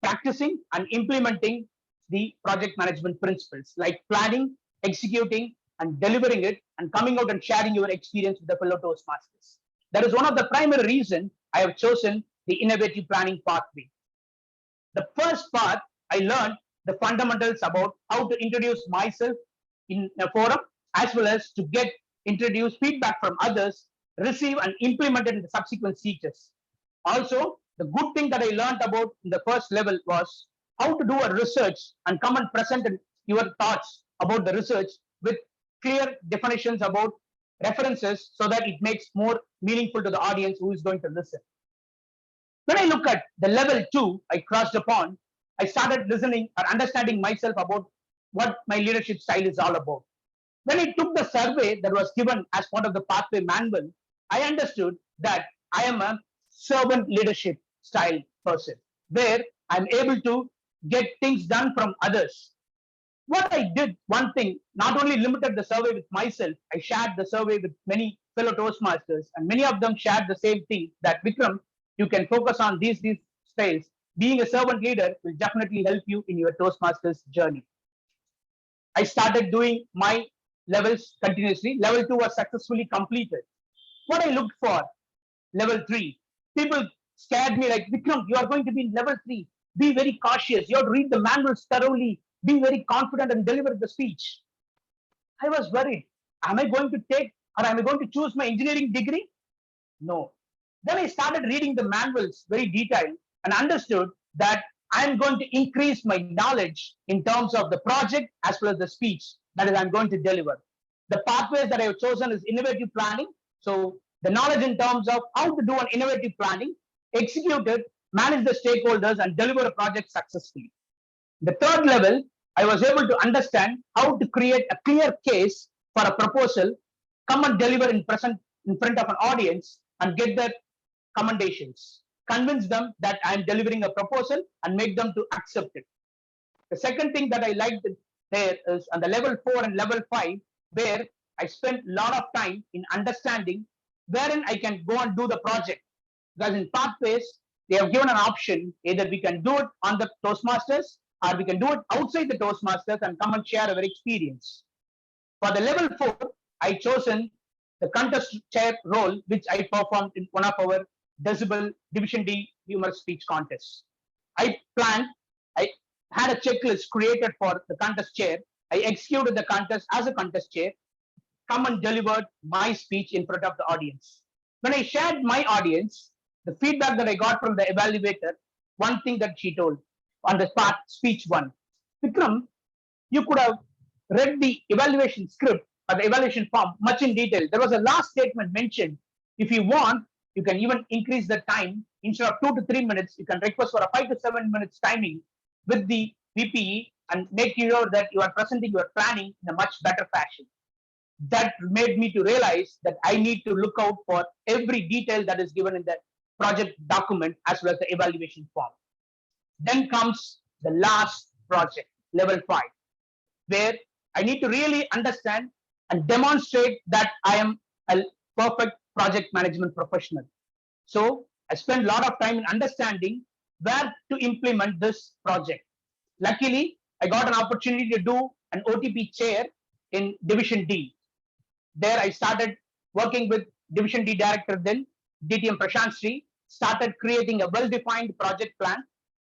practicing and implementing the project management principles like planning, executing, and delivering it, and coming out and sharing your experience with the fellow Toastmasters. That is one of the primary reasons I have chosen the innovative planning pathway. The first part, I learned the fundamentals about how to introduce myself in a forum, as well as to get introduced feedback from others, receive and implement it in the subsequent stages. Also, the good thing that I learned about in the first level was how to do a research and come and present your thoughts about the research with clear definitions about references so that it makes more meaningful to the audience who is going to listen. When I look at the level 2 I crossed upon, I started listening or understanding myself about what my leadership style is all about. When I took the survey that was given as part of the pathway manual, I understood that I am a servant leadership style person, where I'm able to get things done from others. What I did, one thing, not only limited the survey with myself, I shared the survey with many fellow Toastmasters, and many of them shared the same thing, that Vikram, you can focus on these styles. Being a servant leader will definitely help you in your Toastmasters journey. I started doing my levels continuously. Level 2 was successfully completed. What I looked for, level 3, people scared me like, Vikram, you are going to be in level 3. Be very cautious. You have to read the manuals thoroughly. Be very confident and deliver the speech. I was worried. Am I going to take, or am I going to choose my engineering degree? No. Then I started reading the manuals very detailed and understood that I'm going to increase my knowledge in terms of the project as well as the speech that is I'm going to deliver. The pathways that I have chosen is innovative planning. So the knowledge in terms of how to do an innovative planning, execute it, manage the stakeholders, and deliver a project successfully. The third level, I was able to understand how to create a clear case for a proposal, come and deliver in front of an audience and get their commendations. Convince them that I'm delivering a proposal and make them to accept it. The second thing that I liked there is on the level 4 and level 5, where I spent a lot of time in understanding wherein I can go and do the project. Because in pathways, they have given an option, either we can do it on the Toastmasters or we can do it outside the Toastmasters and come and share our experience. For the level 4, I chosen the contest chair role, which I performed in one of our Decibel Division D humor speech contests. I had a checklist created for the contest chair. I executed the contest as a contest chair, come and delivered my speech in front of the audience. When I shared my audience, the feedback that I got from the evaluator one thing that she told on the part speech one. Vikram, you could have read the evaluation script or the evaluation form much in detail. There was a last statement mentioned. If you want, you can even increase the time. Instead of 2 to 3 minutes, you can request for a 5 to 7 minutes timing with the VPE and make sure that you are presenting your planning in a much better fashion. That made me to realize that I need to look out for every detail that is given in the project document as well as the evaluation form. Then comes the last project, level 5, where I need to really understand and demonstrate that I am a perfect project management professional. So I spent a lot of time in understanding where to implement this project. Luckily, I got an opportunity to do an OTP chair in Division D. There I started working with Division D director then, DTM Prashant Sri, started creating a well-defined project plan,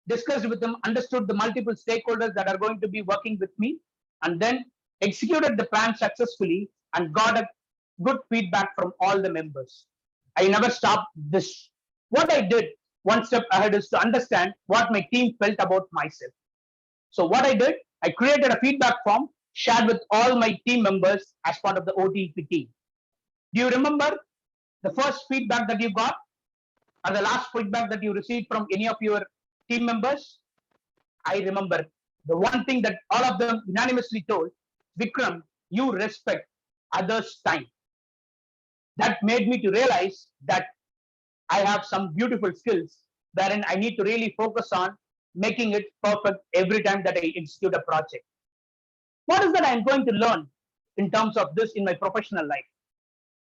discussed with them, understood the multiple stakeholders that are going to be working with me, and then executed the plan successfully and got a good feedback from all the members. I never stopped this. What I did one step ahead is to understand what my team felt about myself. So what I did, I created a feedback form, shared with all my team members as part of the OTP team. Do you remember the first feedback that you got or the last feedback that you received from any of your team members? I remember the one thing that all of them unanimously told, Vikram, you respect others' time. That made me to realize that I have some beautiful skills wherein I need to really focus on making it perfect every time that I execute a project. What is that I'm going to learn in terms of this in my professional life?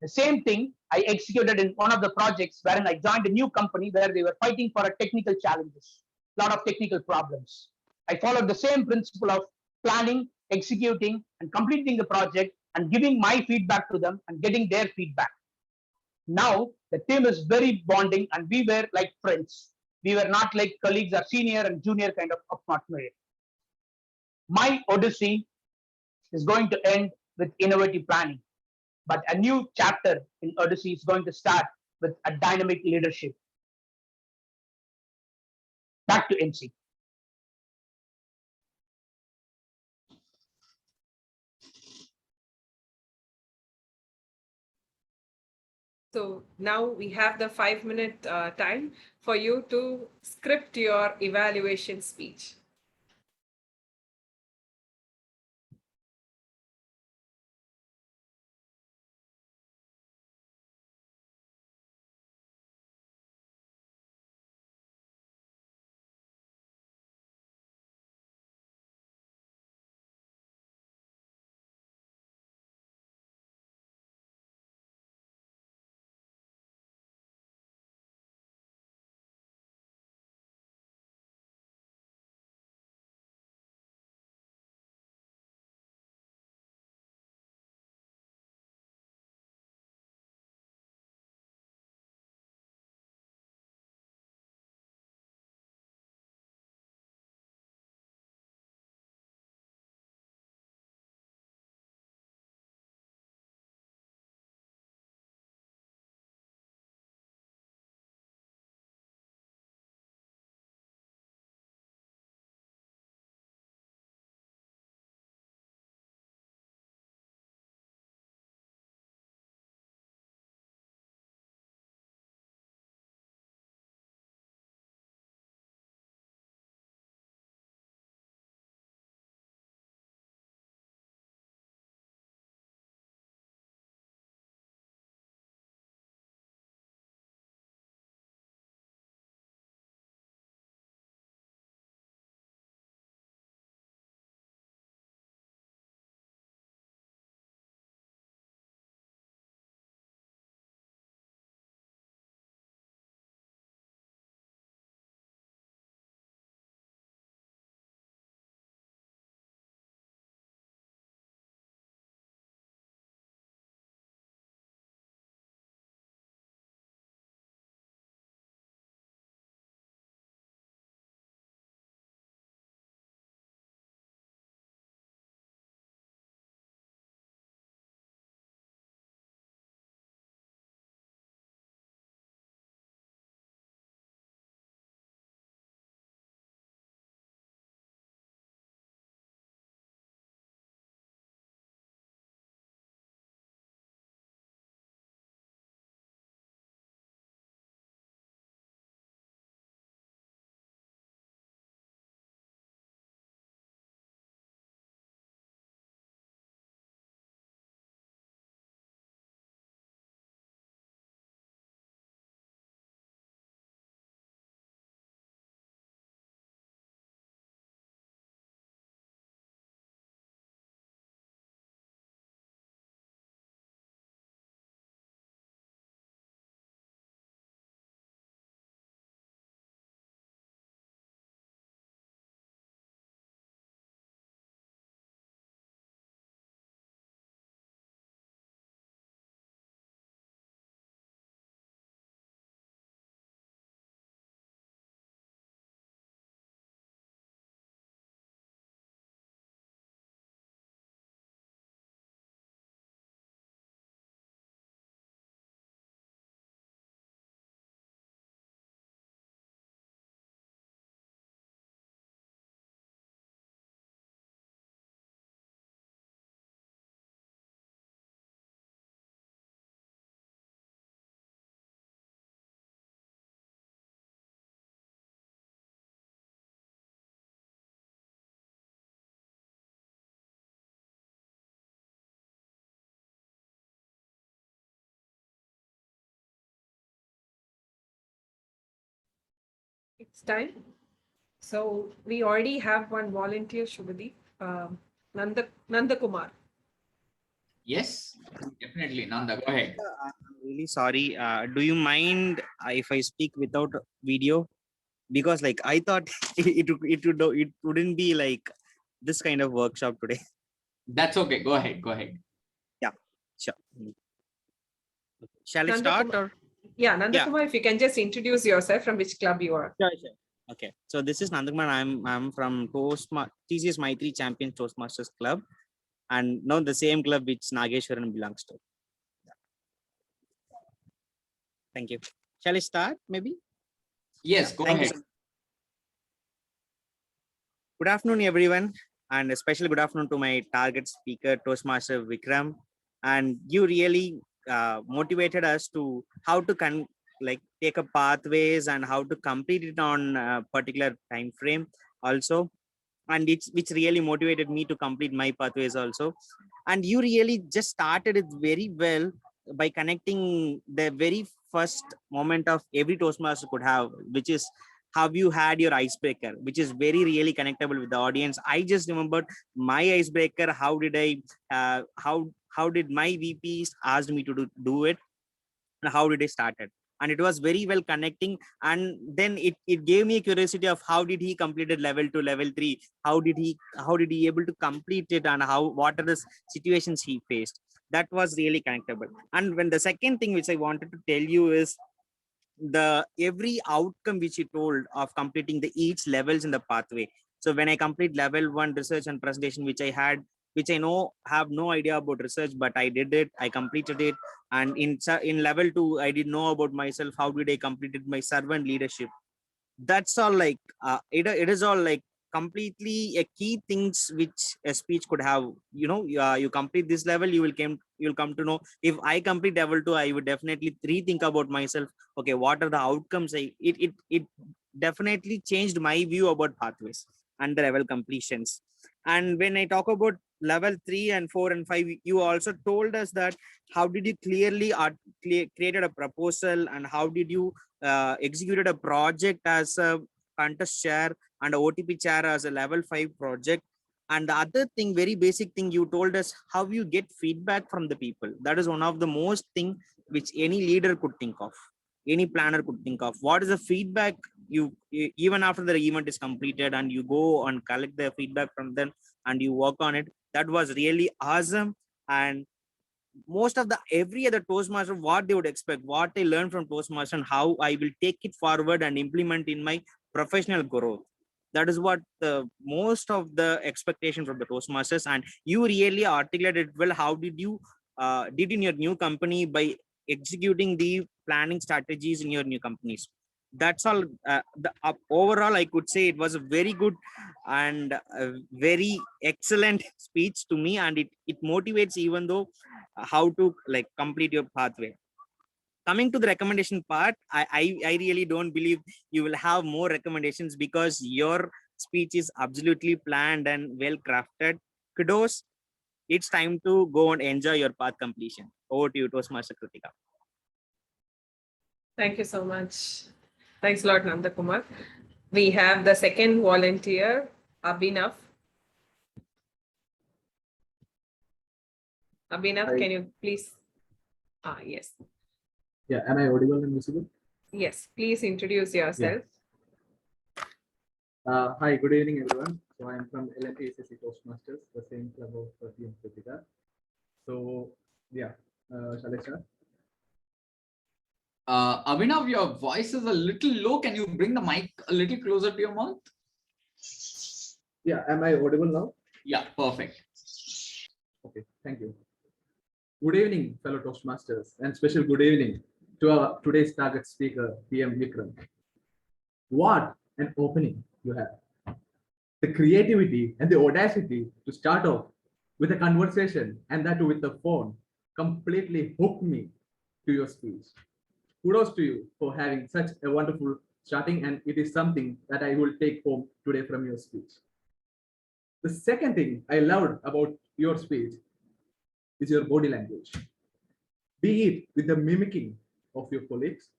The same thing I executed in one of the projects wherein I joined a new company where they were fighting for a technical challenges, a lot of technical problems. I followed the same principle of planning, executing, and completing the project and giving my feedback to them and getting their feedback. Now the team is very bonding and we were like friends. We were not like colleagues or senior and junior kind of atmosphere. My odyssey is going to end with innovative planning, but a new chapter in Odyssey is going to start with a dynamic leadership. Back to MC. So now we have the 5-minute time for you to script your evaluation speech. It's time. So we already have one volunteer, Shubhadeep, Nanda Kumar. Yes, definitely. Nanda, go ahead. I'm really sorry. Do you mind if I speak without video? Because like I thought it wouldn't be like this kind of workshop today. That's okay. Go ahead. Go ahead. Yeah, sure. Shall I Nanda start? Kumar. Yeah, Nanda Yeah. Kumar, if you can just introduce yourself, from which club you are. Sure, sure. Okay, so this is Nandakumar. I'm from TCS Maitri Champions Toastmasters Club, and now the same club which Nageshwaran belongs to. Thank you. Shall I start? Maybe. Yes, go Thank you ahead. so much. Good afternoon, everyone, and especially good afternoon to my target speaker, Toastmaster Vikram. And you really motivated us to how to take up pathways and how to complete it on a particular time frame also. And which really motivated me to complete my pathways also. And you really just started it very well by connecting the very first moment of every Toastmaster could have, which is how you had your icebreaker, which is very really connectable with the audience. I just remembered my icebreaker. How did I how did my VPs asked me to do it, and how did I start it? And it was very well connecting. And then it gave me a curiosity of how did he completed level 2, level 3, how did he able to complete it, and what are the situations he faced. That was really connectable. And when the second thing which I wanted to tell you is the every outcome which you told of completing the each levels in the pathway. So when I complete level 1 research and presentation, which I had, which I know have no idea about research, but I did it, I completed it. And in level 2, I didn't know about myself. How did I completed my servant leadership? That's all like it is all like completely a key things which a speech could have. You complete this level, you'll come to know. If I complete level 2, I would definitely rethink about myself. Okay, what are the outcomes? It definitely changed my view about pathways and the level completions. And when I talk about level 3 and 4 and 5, you also told us that how did you clearly created a proposal, and how did you executed a project as a contest chair and a OTP chair as a level 5 project. And the other thing, very basic thing, you told us how you get feedback from the people. That is one of the most thing which any leader could think of, any planner could think of. What is the feedback you even after the event is completed, and you go and collect the feedback from them and you work on it. That was really awesome. And most of the every other Toastmaster, what they would expect, what they learn from Toastmaster, and how I will take it forward and implement in my professional growth. That is what the most of the expectation from the Toastmasters. And you really articulated well. How did you did in your new company by executing the planning strategies in your new companies? That's all. Overall, I could say it was a very good and a very excellent speech to me, and it motivates, even though how to like complete your pathway. Coming to the recommendation part, I really don't believe you will have more recommendations, because your speech is absolutely planned and well crafted. Kudos. It's time to go and enjoy your path completion. Over to you, Toastmaster Kritika. Thank you so much. Thanks a lot, Nanda Kumar. We have the second volunteer, Abhinav. Abhinav, Hi. can you please? Yes. Yeah, am I audible and visible? Yes, please introduce yourself. Hi, good evening, everyone. So I am from LNTSSC Toastmasters, the same club of PM Kritika. So yeah, shall I start? Abhinav, your voice is a little low. Can you bring the mic a little closer to your mouth? Yeah, am I audible now? Yeah, perfect. Okay, thank you. Good evening, fellow Toastmasters, and special good evening to our today's target speaker, PM Vikram. What an opening you have. The creativity and the audacity to start off with a conversation, and that with the phone, completely hooked me to your speech. Kudos to you for having such a wonderful starting, and it is something that I will take home today from your speech. The second thing I loved about your speech is your body language. Be it with the mimicking of your colleagues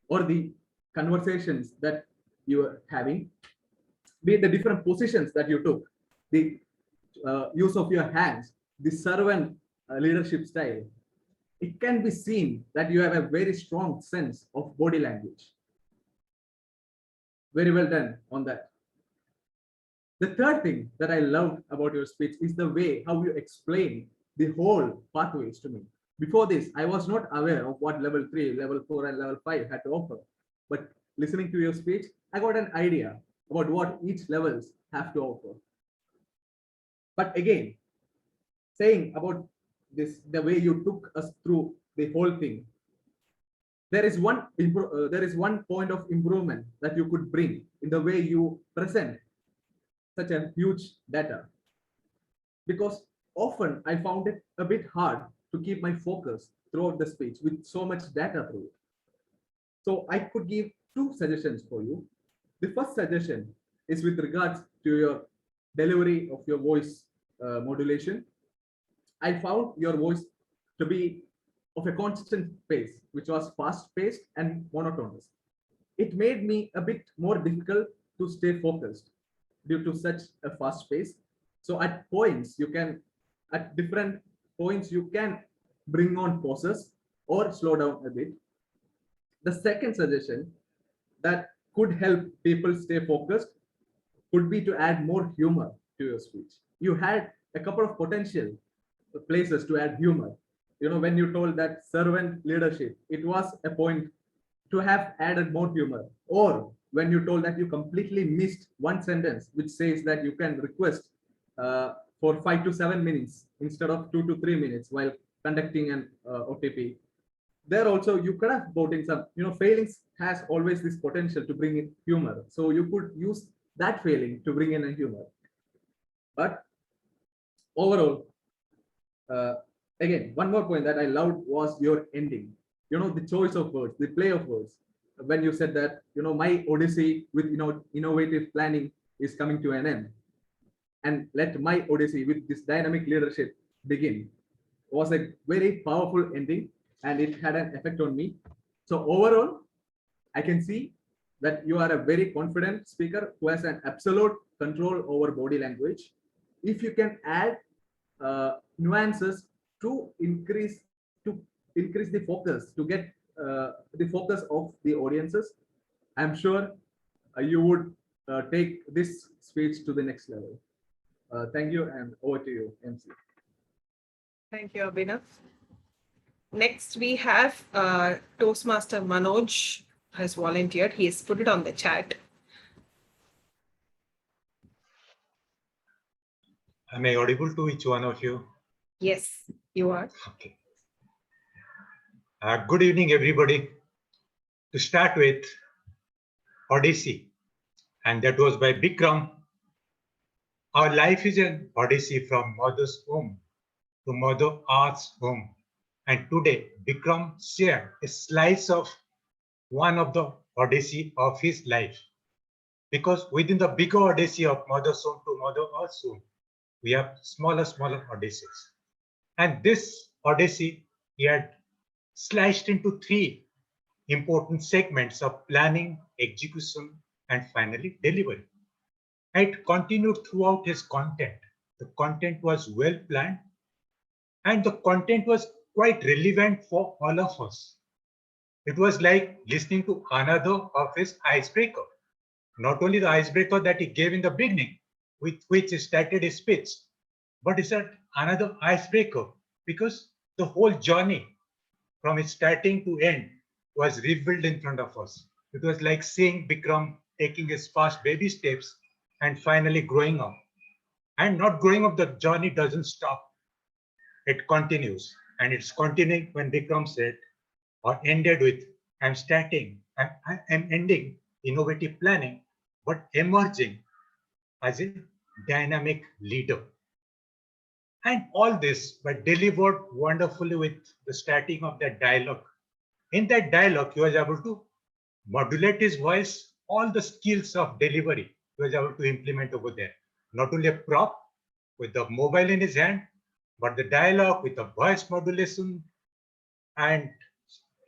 or the conversations that you are having, be it the different positions that you took, the use of your hands, the servant leadership style, it can be seen that you have a very strong sense of body language. Very well done on that. The third thing that I loved about your speech is the way how you explain the whole pathways to me. Before this, I was not aware of what level 3, level 4, and level 5 had to offer. But listening to your speech, I got an idea about what each levels have to offer. But again, saying about this, the way you took us through the whole thing, there is one point of improvement that you could bring in the way you present such a huge data, because often I found it a bit hard to keep my focus throughout the speech with so much data through it. So I could give 2 suggestions for you. The first suggestion is with regards to your delivery of your voice modulation. I found your voice to be of a constant pace, which was fast-paced and monotonous. It made me a bit more difficult to stay focused due to such a fast pace. So at different points, you can bring on pauses or slow down a bit. The second suggestion that could help people stay focused could be to add more humor to your speech. You had a couple of potential places to add humor. You know, when you told that servant leadership, it was a point to have added more humor. Or when you told that you completely missed one sentence, which says that you can request for 5 to 7 minutes instead of 2 to 3 minutes while conducting an OTP. There also you could have brought in some, failings has always this potential to bring in humor. So you could use that failing to bring in a humor. But overall, again, one more point that I loved was your ending. The choice of words, the play of words. When you said that, my odyssey with innovative planning is coming to an end, and let my odyssey with this dynamic leadership begin, was a very powerful ending, and it had an effect on me. So overall, I can see that you are a very confident speaker who has an absolute control over body language. If you can add nuances to increase the focus, to get the focus of the audiences, I'm sure you would take this speech to the next level. Thank you, and over to you, MC. Thank you, Abhinav. Next, we have Toastmaster Manoj has volunteered. He has put it on the chat. Am I audible to each one of you? Yes, you are. Okay. Good evening, everybody. To start with, Odyssey, and that was by Bikram. Our life is an odyssey from mother's womb to Mother Earth's home. And today, Bikram shared a slice of one of the odyssey of his life. Because within the bigger odyssey of Mother's home to Mother Earth's home, we have smaller odysseys. And this odyssey, he had sliced into 3 important segments of planning, execution, and finally delivery. It continued throughout his content. The content was well planned, and the content was quite relevant for all of us. It was like listening to another of his icebreaker. Not only the icebreaker that he gave in the beginning, with which he started his speech, but it's another icebreaker because the whole journey from its starting to end was revealed in front of us. It was like seeing Bikram taking his first baby steps and finally growing up. And not growing up, the journey doesn't stop. It continues. And it's continuing when Bikram said, or ended with, I'm ending innovative planning, but emerging as a dynamic leader. And all this, but delivered wonderfully with the starting of that dialogue. In that dialogue, he was able to modulate his voice, all the skills of delivery he was able to implement over there. Not only a prop with the mobile in his hand, but the dialogue with the voice modulation and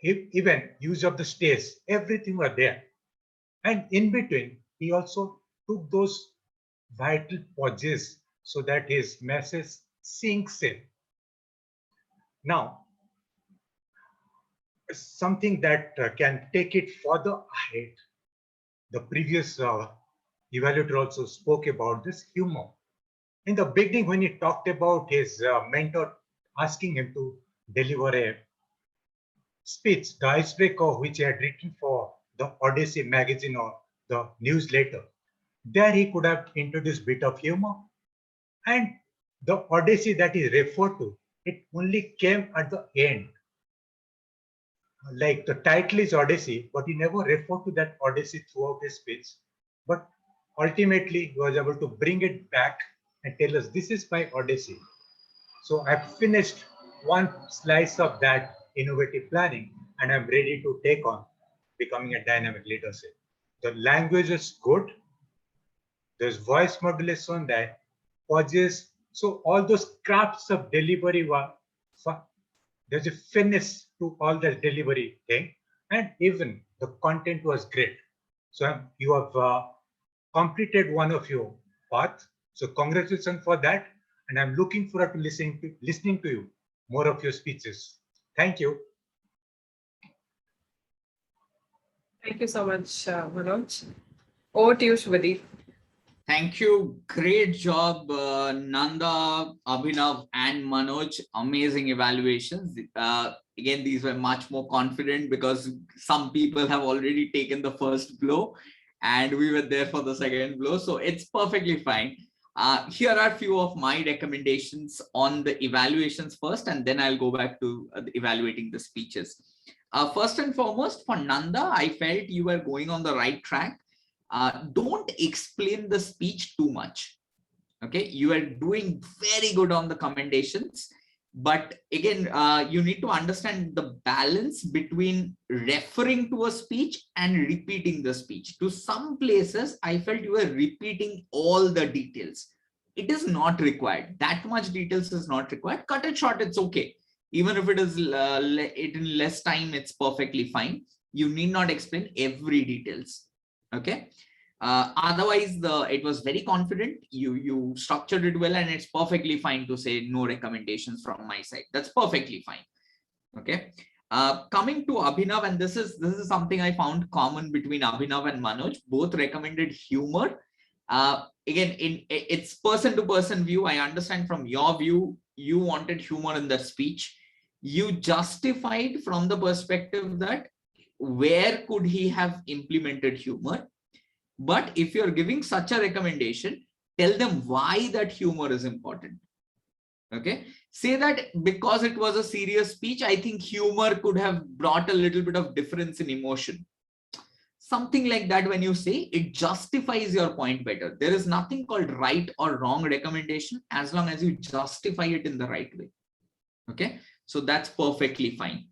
even use of the stage, everything was there. And in between, he also took those vital pauses so that his message sinks in. Now, something that can take it further ahead. The previous evaluator also spoke about this humor. In the beginning, when he talked about his mentor asking him to deliver a speech, the icebreaker which he had written for the Odyssey magazine or the newsletter, there he could have introduced a bit of humor. And the Odyssey that he referred to, it only came at the end. Like the title is Odyssey, but he never referred to that Odyssey throughout his speech. But ultimately, he was able to bring it back and tell us, this is my Odyssey. So I've finished one slice of that innovative planning, and I'm ready to take on becoming a dynamic leadership. The language is good. There's voice modulation, that pauses. So all those crafts of delivery were, there's a finish to all the delivery thing, and even the content was great. So you have completed one of your path. So congratulations for that, and I'm looking forward to listening to you more of your speeches. Thank you. Thank you so much, Manoj. Over to you, Shubhadeep. Thank you. Great job, Nanda, Abhinav, and Manoj. Amazing evaluations. Again, these were much more confident because some people have already taken the first blow and we were there for the second blow. So it's perfectly fine. Here are a few of my recommendations on the evaluations first, and then I'll go back to evaluating the speeches. First and foremost, for Nanda, I felt you were going on the right track. Don't explain the speech too much. Okay, you are doing very good on the commendations, but again, you need to understand the balance between referring to a speech and repeating the speech. To some places, I felt you were repeating all the details. It is not required. That much details is not required. Cut it short, it's okay. Even if it is in less time, it's perfectly fine. You need not explain every details. Okay. Otherwise, it was very confident. You structured it well, and it's perfectly fine to say no recommendations from my side. That's perfectly fine. Okay. Coming to Abhinav, and this is something I found common between Abhinav and Manoj. Both recommended humor. Again, it's person to person view. I understand from your view, you wanted humor in the speech. You justified from the perspective that where could he have implemented humor? But if you're giving such a recommendation, tell them why that humor is important. Okay. Say that because it was a serious speech, I think humor could have brought a little bit of difference in emotion. Something like that. When you say, it justifies your point better. There is nothing called right or wrong recommendation as long as you justify it in the right way. Okay. So that's perfectly fine.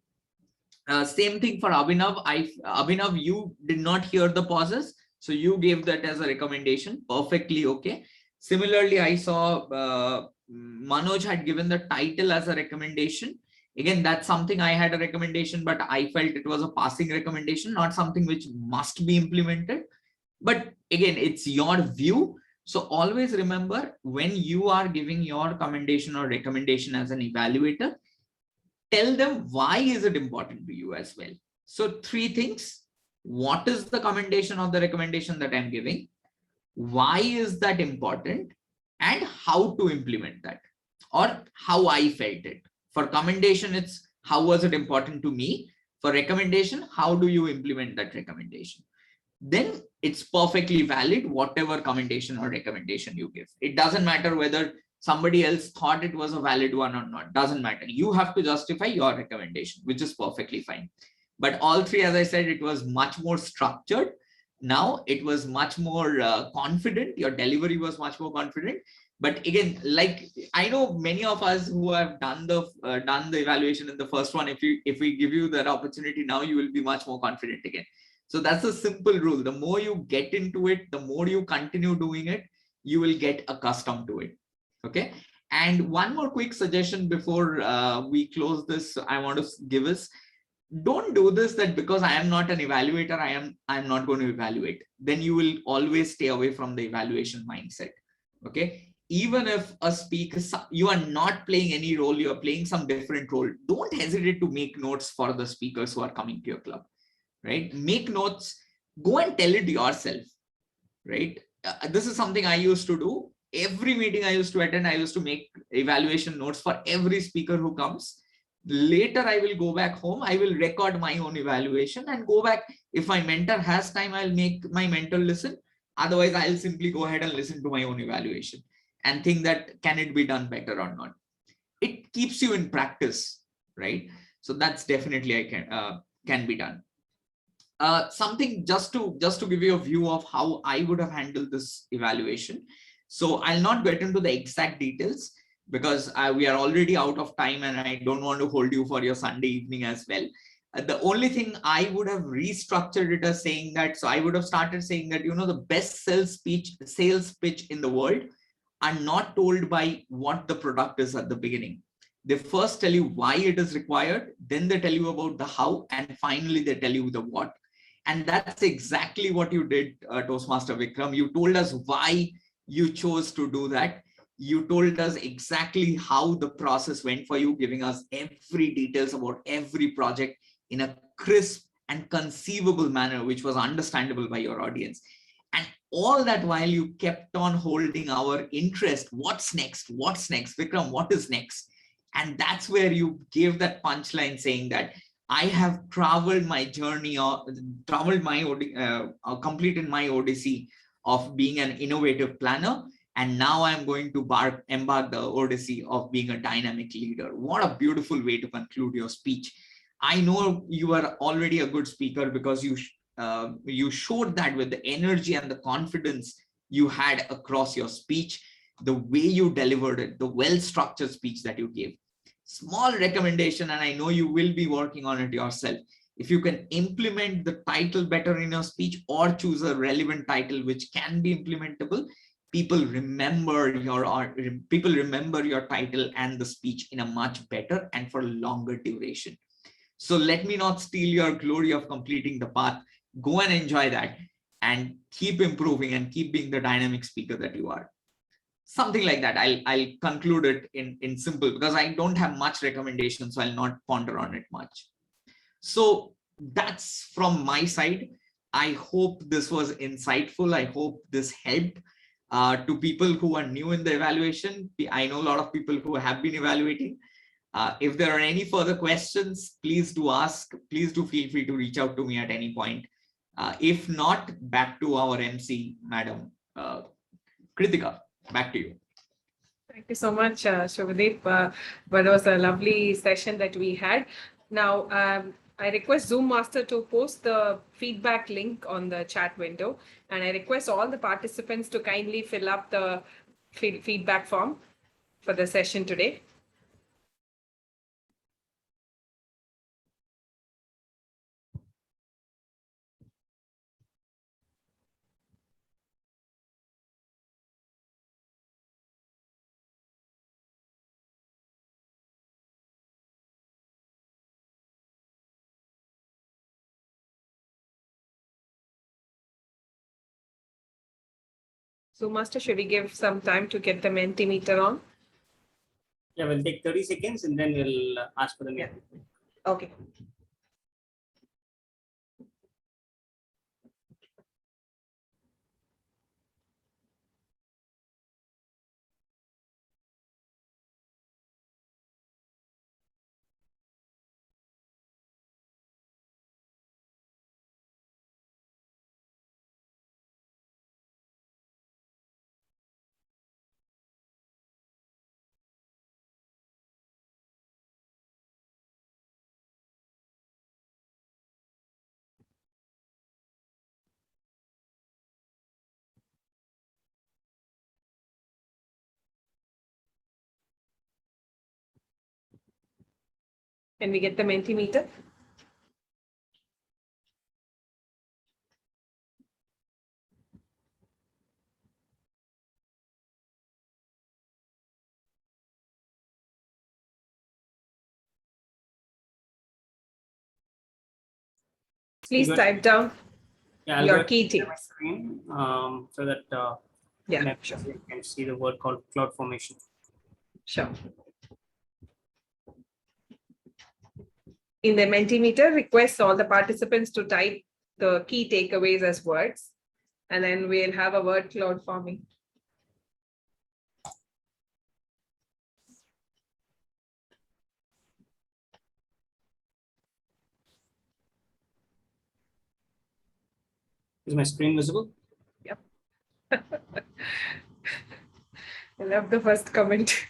Same thing for Abhinav. Abhinav, you did not hear the pauses. So you gave that as a recommendation. Perfectly okay. Similarly, I saw Manoj had given the title as a recommendation. Again, that's something I had a recommendation, but I felt it was a passing recommendation, not something which must be implemented. But again, it's your view. So always remember, when you are giving your commendation or recommendation as an evaluator, tell them why is it important to you as well. So 3 things. What is the commendation or the recommendation that I'm giving? Why is that important? And how to implement that, or how I felt it. For commendation, it's how was it important to me? For recommendation, how do you implement that recommendation? Then it's perfectly valid, whatever commendation or recommendation you give. It doesn't matter whether somebody else thought it was a valid one or not. Doesn't matter. You have to justify your recommendation, which is perfectly fine. But all 3, as I said, it was much more structured. Now it was much more confident. Your delivery was much more confident. But again, like I know many of us who have done the evaluation in the first one, if we give you that opportunity now, you will be much more confident again. So that's a simple rule. The more you get into it, the more you continue doing it, you will get accustomed to it. Okay. And one more quick suggestion before we close this, I want to give is, Don't do this that because I am not an evaluator, I'm not going to evaluate. Then you will always stay away from the evaluation mindset. Okay. Even if a speaker, you are not playing any role, you are playing some different role. Don't hesitate to make notes for the speakers who are coming to your club, right? Make notes, go and tell it yourself, right? This is something I used to do. Every meeting I used to attend, I used to make evaluation notes for every speaker who comes. Later, I will go back home. I will record my own evaluation and go back. If my mentor has time, I'll make my mentor listen. Otherwise, I'll simply go ahead and listen to my own evaluation and think that can it be done better or not. It keeps you in practice, right? So that's definitely can be done. Something just to give you a view of how I would have handled this evaluation. So I'll not get into the exact details because we are already out of time and I don't want to hold you for your Sunday evening as well. The only thing I would have restructured it as saying that, so I would have started saying that, the best sales pitch in the world are not told by what the product is at the beginning. They first tell you why it is required, then they tell you about the how, and finally they tell you the what. And that's exactly what you did, Toastmaster Vikram. You told us why you chose to do that. You told us exactly how the process went for you, giving us every details about every project in a crisp and conceivable manner, which was understandable by your audience. And all that while you kept on holding our interest. What's next? What's next? Vikram, what is next? And that's where you gave that punchline saying that I have traveled my journey or completed my odyssey of being an innovative planner. And now I'm going to embark the odyssey of being a dynamic leader. What a beautiful way to conclude your speech. I know you are already a good speaker because you showed that with the energy and the confidence you had across your speech, the way you delivered it, the well-structured speech that you gave. Small recommendation, and I know you will be working on it yourself. If you can implement the title better in your speech or choose a relevant title which can be implementable, people remember your title and the speech in a much better and for longer duration. So let me not steal your glory of completing the path. Go and enjoy that and keep improving and keep being the dynamic speaker that you are. Something like that. I'll conclude it in simple because I don't have much recommendations, so I'll not ponder on it much. So that's from my side. I hope this was insightful. I hope this helped to people who are new in the evaluation. I know a lot of people who have been evaluating. If there are any further questions, please do ask. Please do feel free to reach out to me at any point. If not, back to our MC, Madam Kritika. Back to you. Thank you so much, Shubhadeep. But it was a lovely session that we had. Now, I request Zoom Master to post the feedback link on the chat window. And I request all the participants to kindly fill up the feedback form for the session today. So, Master, should we give some time to get the Mentimeter on? Yeah, we'll take 30 seconds and then we'll ask for the yeah. Okay. Can we get the Mentimeter? Please type down Yeah, I'll your go ahead key and share my takes. screen, so that Yeah, you can see the word called cloud formation. Sure. In the Mentimeter, request all the participants to type the key takeaways as words, and then we'll have a word cloud forming. Is my screen visible? Yep. I love the first comment.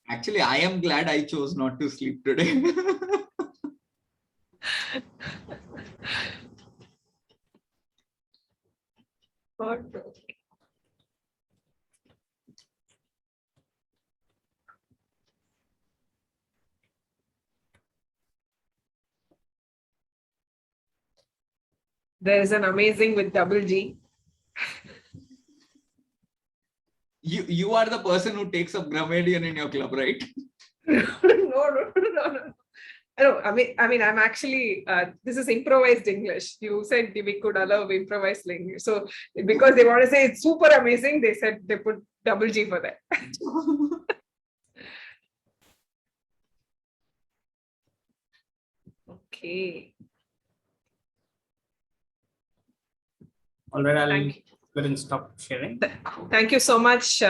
Actually, I am glad I chose not to sleep today. There is an amazing with double G. You are the person who takes up grammarian in your club, right? No. No, I mean, I'm actually, this is improvised English. You said we could allow improvised English. So because they want to say it's super amazing, they said they put double G for that. Okay. All right, I'll go ahead and stop sharing. Thank you so much,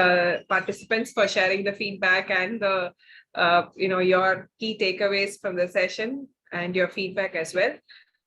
participants, for sharing the feedback and the, your key takeaways from the session and your feedback as well.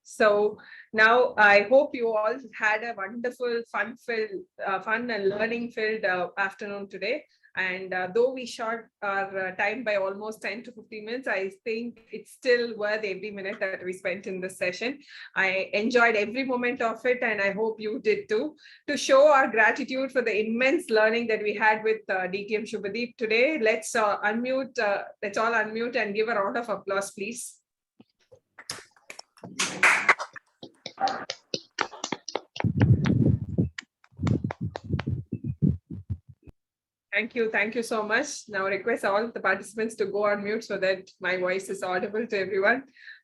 So now I hope you all had a wonderful, fun and learning-filled afternoon today. And though we short our time by almost 10 to 15 minutes, I think it's still worth every minute that we spent in this session. I enjoyed every moment of it, and I hope you did too. To show our gratitude for the immense learning that we had with DTM Shubhadeep today, let's all unmute and give a round of applause, please. Thank you so much. Now request all the participants to go on mute so that my voice is audible to everyone.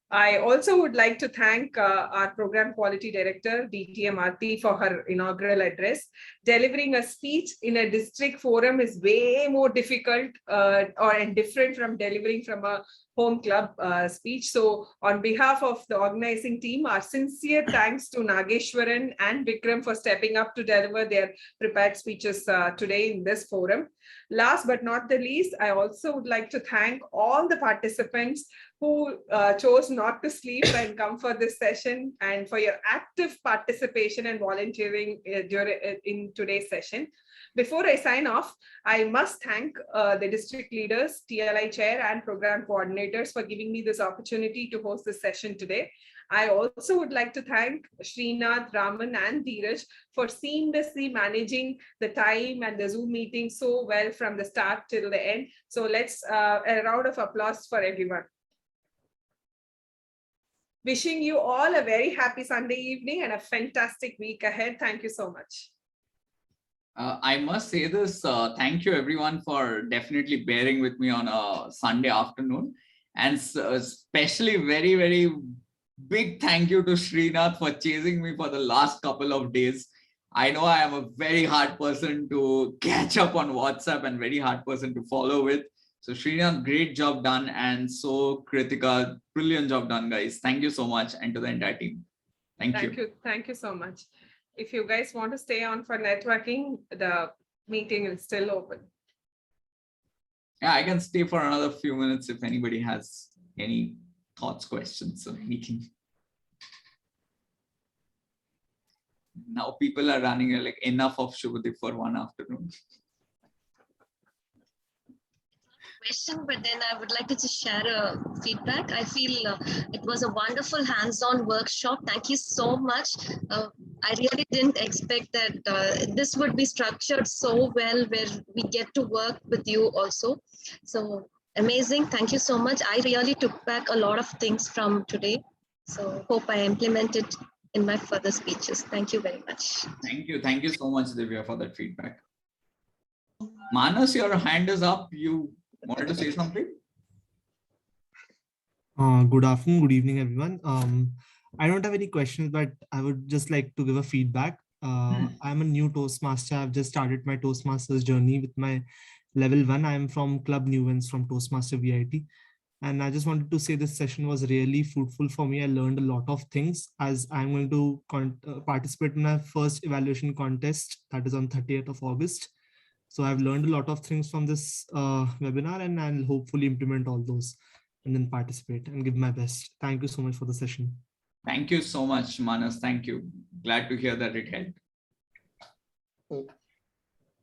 I also would like to thank our Program Quality Director, DTM Aarti, for her inaugural address. Delivering a speech in a district forum is way more difficult and different from delivering from a home club speech. So on behalf of the organizing team, our sincere thanks to Nageshwaran and Vikram for stepping up to deliver their prepared speeches today in this forum. Last but not the least, I also would like to thank all the participants who chose not to sleep and come for this session, and for your active participation and volunteering in today's session. Before I sign off, I must thank the district leaders, TLI chair and program coordinators for giving me this opportunity to host this session today. I also would like to thank Srinath, Raman and Dheeraj for seamlessly managing the time and the Zoom meeting so well from the start till the end. So let's a round of applause for everyone. Wishing you all a very happy Sunday evening and a fantastic week ahead. Thank you so much. I must say this, thank you everyone for definitely bearing with me on a Sunday afternoon, and especially very, very big thank you to Srinath for chasing me for the last couple of days. I know I am a very hard person to catch up on WhatsApp and very hard person to follow with. So Srinath, great job done, and so Kritika, brilliant job done, guys. Thank you so much, and to the entire team. Thank you. Thank you so much. If you guys want to stay on for networking, the meeting is still open. Yeah, I can stay for another few minutes if anybody has any thoughts, questions, or anything. Now people are running like enough of Shubhadeep for one afternoon. Question, but then I would like to just share a feedback. I feel it was a wonderful hands-on workshop. Thank you so much. I really didn't expect that this would be structured so well, where we get to work with you also. So amazing. Thank you so much. I really took back a lot of things from today. So hope I implement it in my further speeches. Thank you very much. Thank you. Thank you so much, Divya, for that feedback. Manas, your hand is up. You wanted to say something? Good afternoon, good evening, everyone. I don't have any questions, but I would just like to give a feedback. I'm a new Toastmaster. I've just started my Toastmasters journey with my level 1. I'm from Club Nuance from Toastmaster VIT. And I just wanted to say this session was really fruitful for me. I learned a lot of things as I'm going to participate in my first evaluation contest that is on 30th of August. So I've learned a lot of things from this webinar, and I'll hopefully implement all those and then participate and give my best. Thank you so much for the session. Thank you so much, Manas. Thank you. Glad to hear that it helped.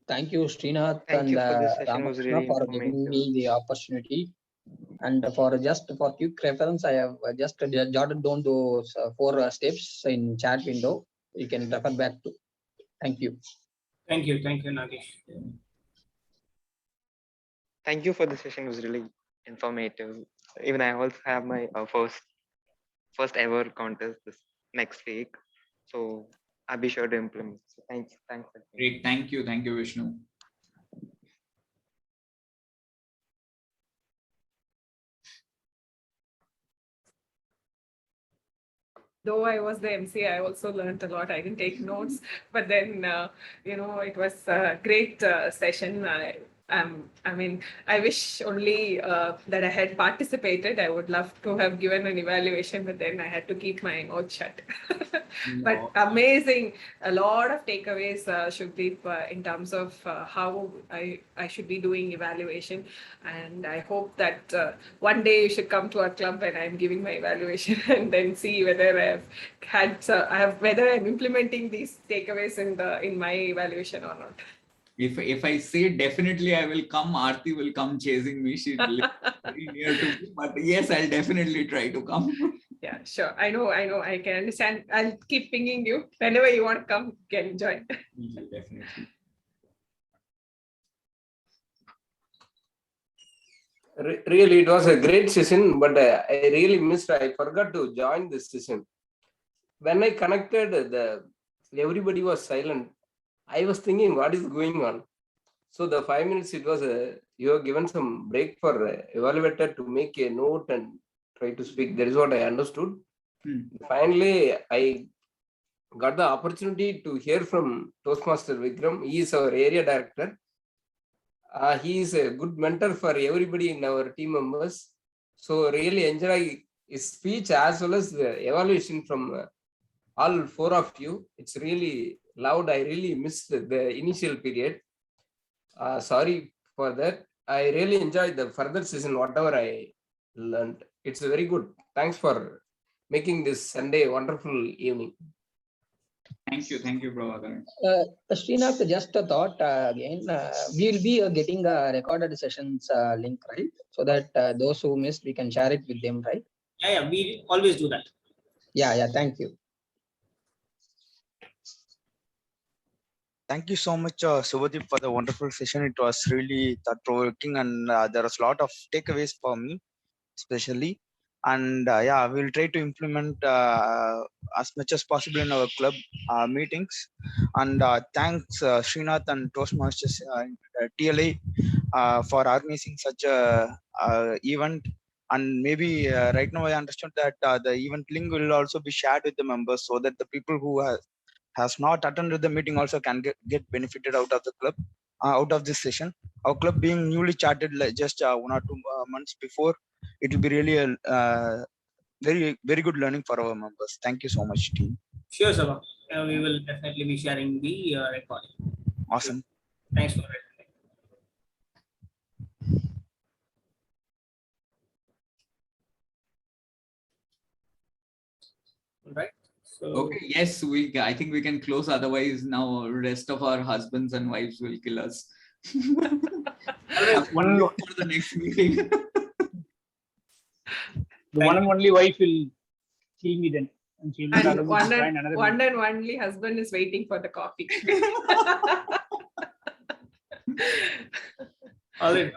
Thank you, Srinath Thank and you for this session. Was Ramakrishna really for giving me the opportunity. And for quick reference, I have just jotted down those 4 steps in chat window. You can refer back to. Thank you. Thank you, Nagesh. Thank you for the session. It was really informative. Even I also have my first ever contest this next week, so I'll be sure to implement. So thanks. Great. Thank you, Vishnu. Though I was the MC, I also learned a lot. I didn't take notes, but then, it was a great session. I mean, I wish only that I had participated. I would love to have given an evaluation, but then I had to keep my mouth shut. But amazing, a lot of takeaways, Shubdeep, in terms of how I should be doing evaluation. And I hope that one day you should come to our club and I'm giving my evaluation and then see whether whether I'm implementing these takeaways in my evaluation or not. If I say definitely I will come, Aarti will come chasing me. She lives very near to me, but yes, I'll definitely try to come. Yeah, sure. I know. I can understand. I'll keep pinging you whenever you want to come. You can join. Definitely. Really, it was a great session, but I really missed. I forgot to join this session. When I connected, everybody was silent. I was thinking, what is going on? So the 5 minutes, it was you have given some break for evaluator to make a note and try to speak. That is what I understood. Finally, I got the opportunity to hear from Toastmaster Vikram. He is our area director. He is a good mentor for everybody in our team members. So really enjoy his speech as well as the evaluation from all 4 of you. It's really loud. I really missed the initial period. Sorry for that. I really enjoyed the further session, whatever I learned. It's very good. Thanks for making this Sunday a wonderful evening. Thank you, brother. Srinath, just a thought again. We'll be getting a recorded sessions link, right? So that those who missed, we can share it with them, right? Yeah, we always do that. Yeah, thank you. Thank you so much, Subhadeep, for the wonderful session. It was really thought-provoking, and there was a lot of takeaways for me, especially. And yeah, we'll try to implement as much as possible in our club meetings. And thanks, Srinath and Toastmasters TLA for organizing such a event. And maybe right now I understood that the event link will also be shared with the members so that the people who has not attended the meeting also can get benefited out of the club, out of this session. Our club being newly charted just 1 or 2 months before, it will be really a very, very good learning for our members. Thank you so much, team. Sure, Sabha. We will definitely be sharing the recording. Awesome. Thanks for it. All right. So, okay, yes, I think we can close. Otherwise, now rest of our husbands and wives will kill us. One for the next meeting. The one and only wife will kill me then. And she'll not allow me to join another one and only husband is waiting for the coffee. all right.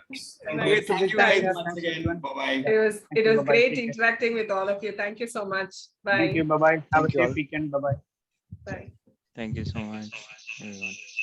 Thank you guys once again. Bye-bye. It was great interacting with all of you. Thank you so much. Bye. Thank you. Bye-bye. Have a safe weekend. Bye-bye. Bye. Thank you so much, everyone.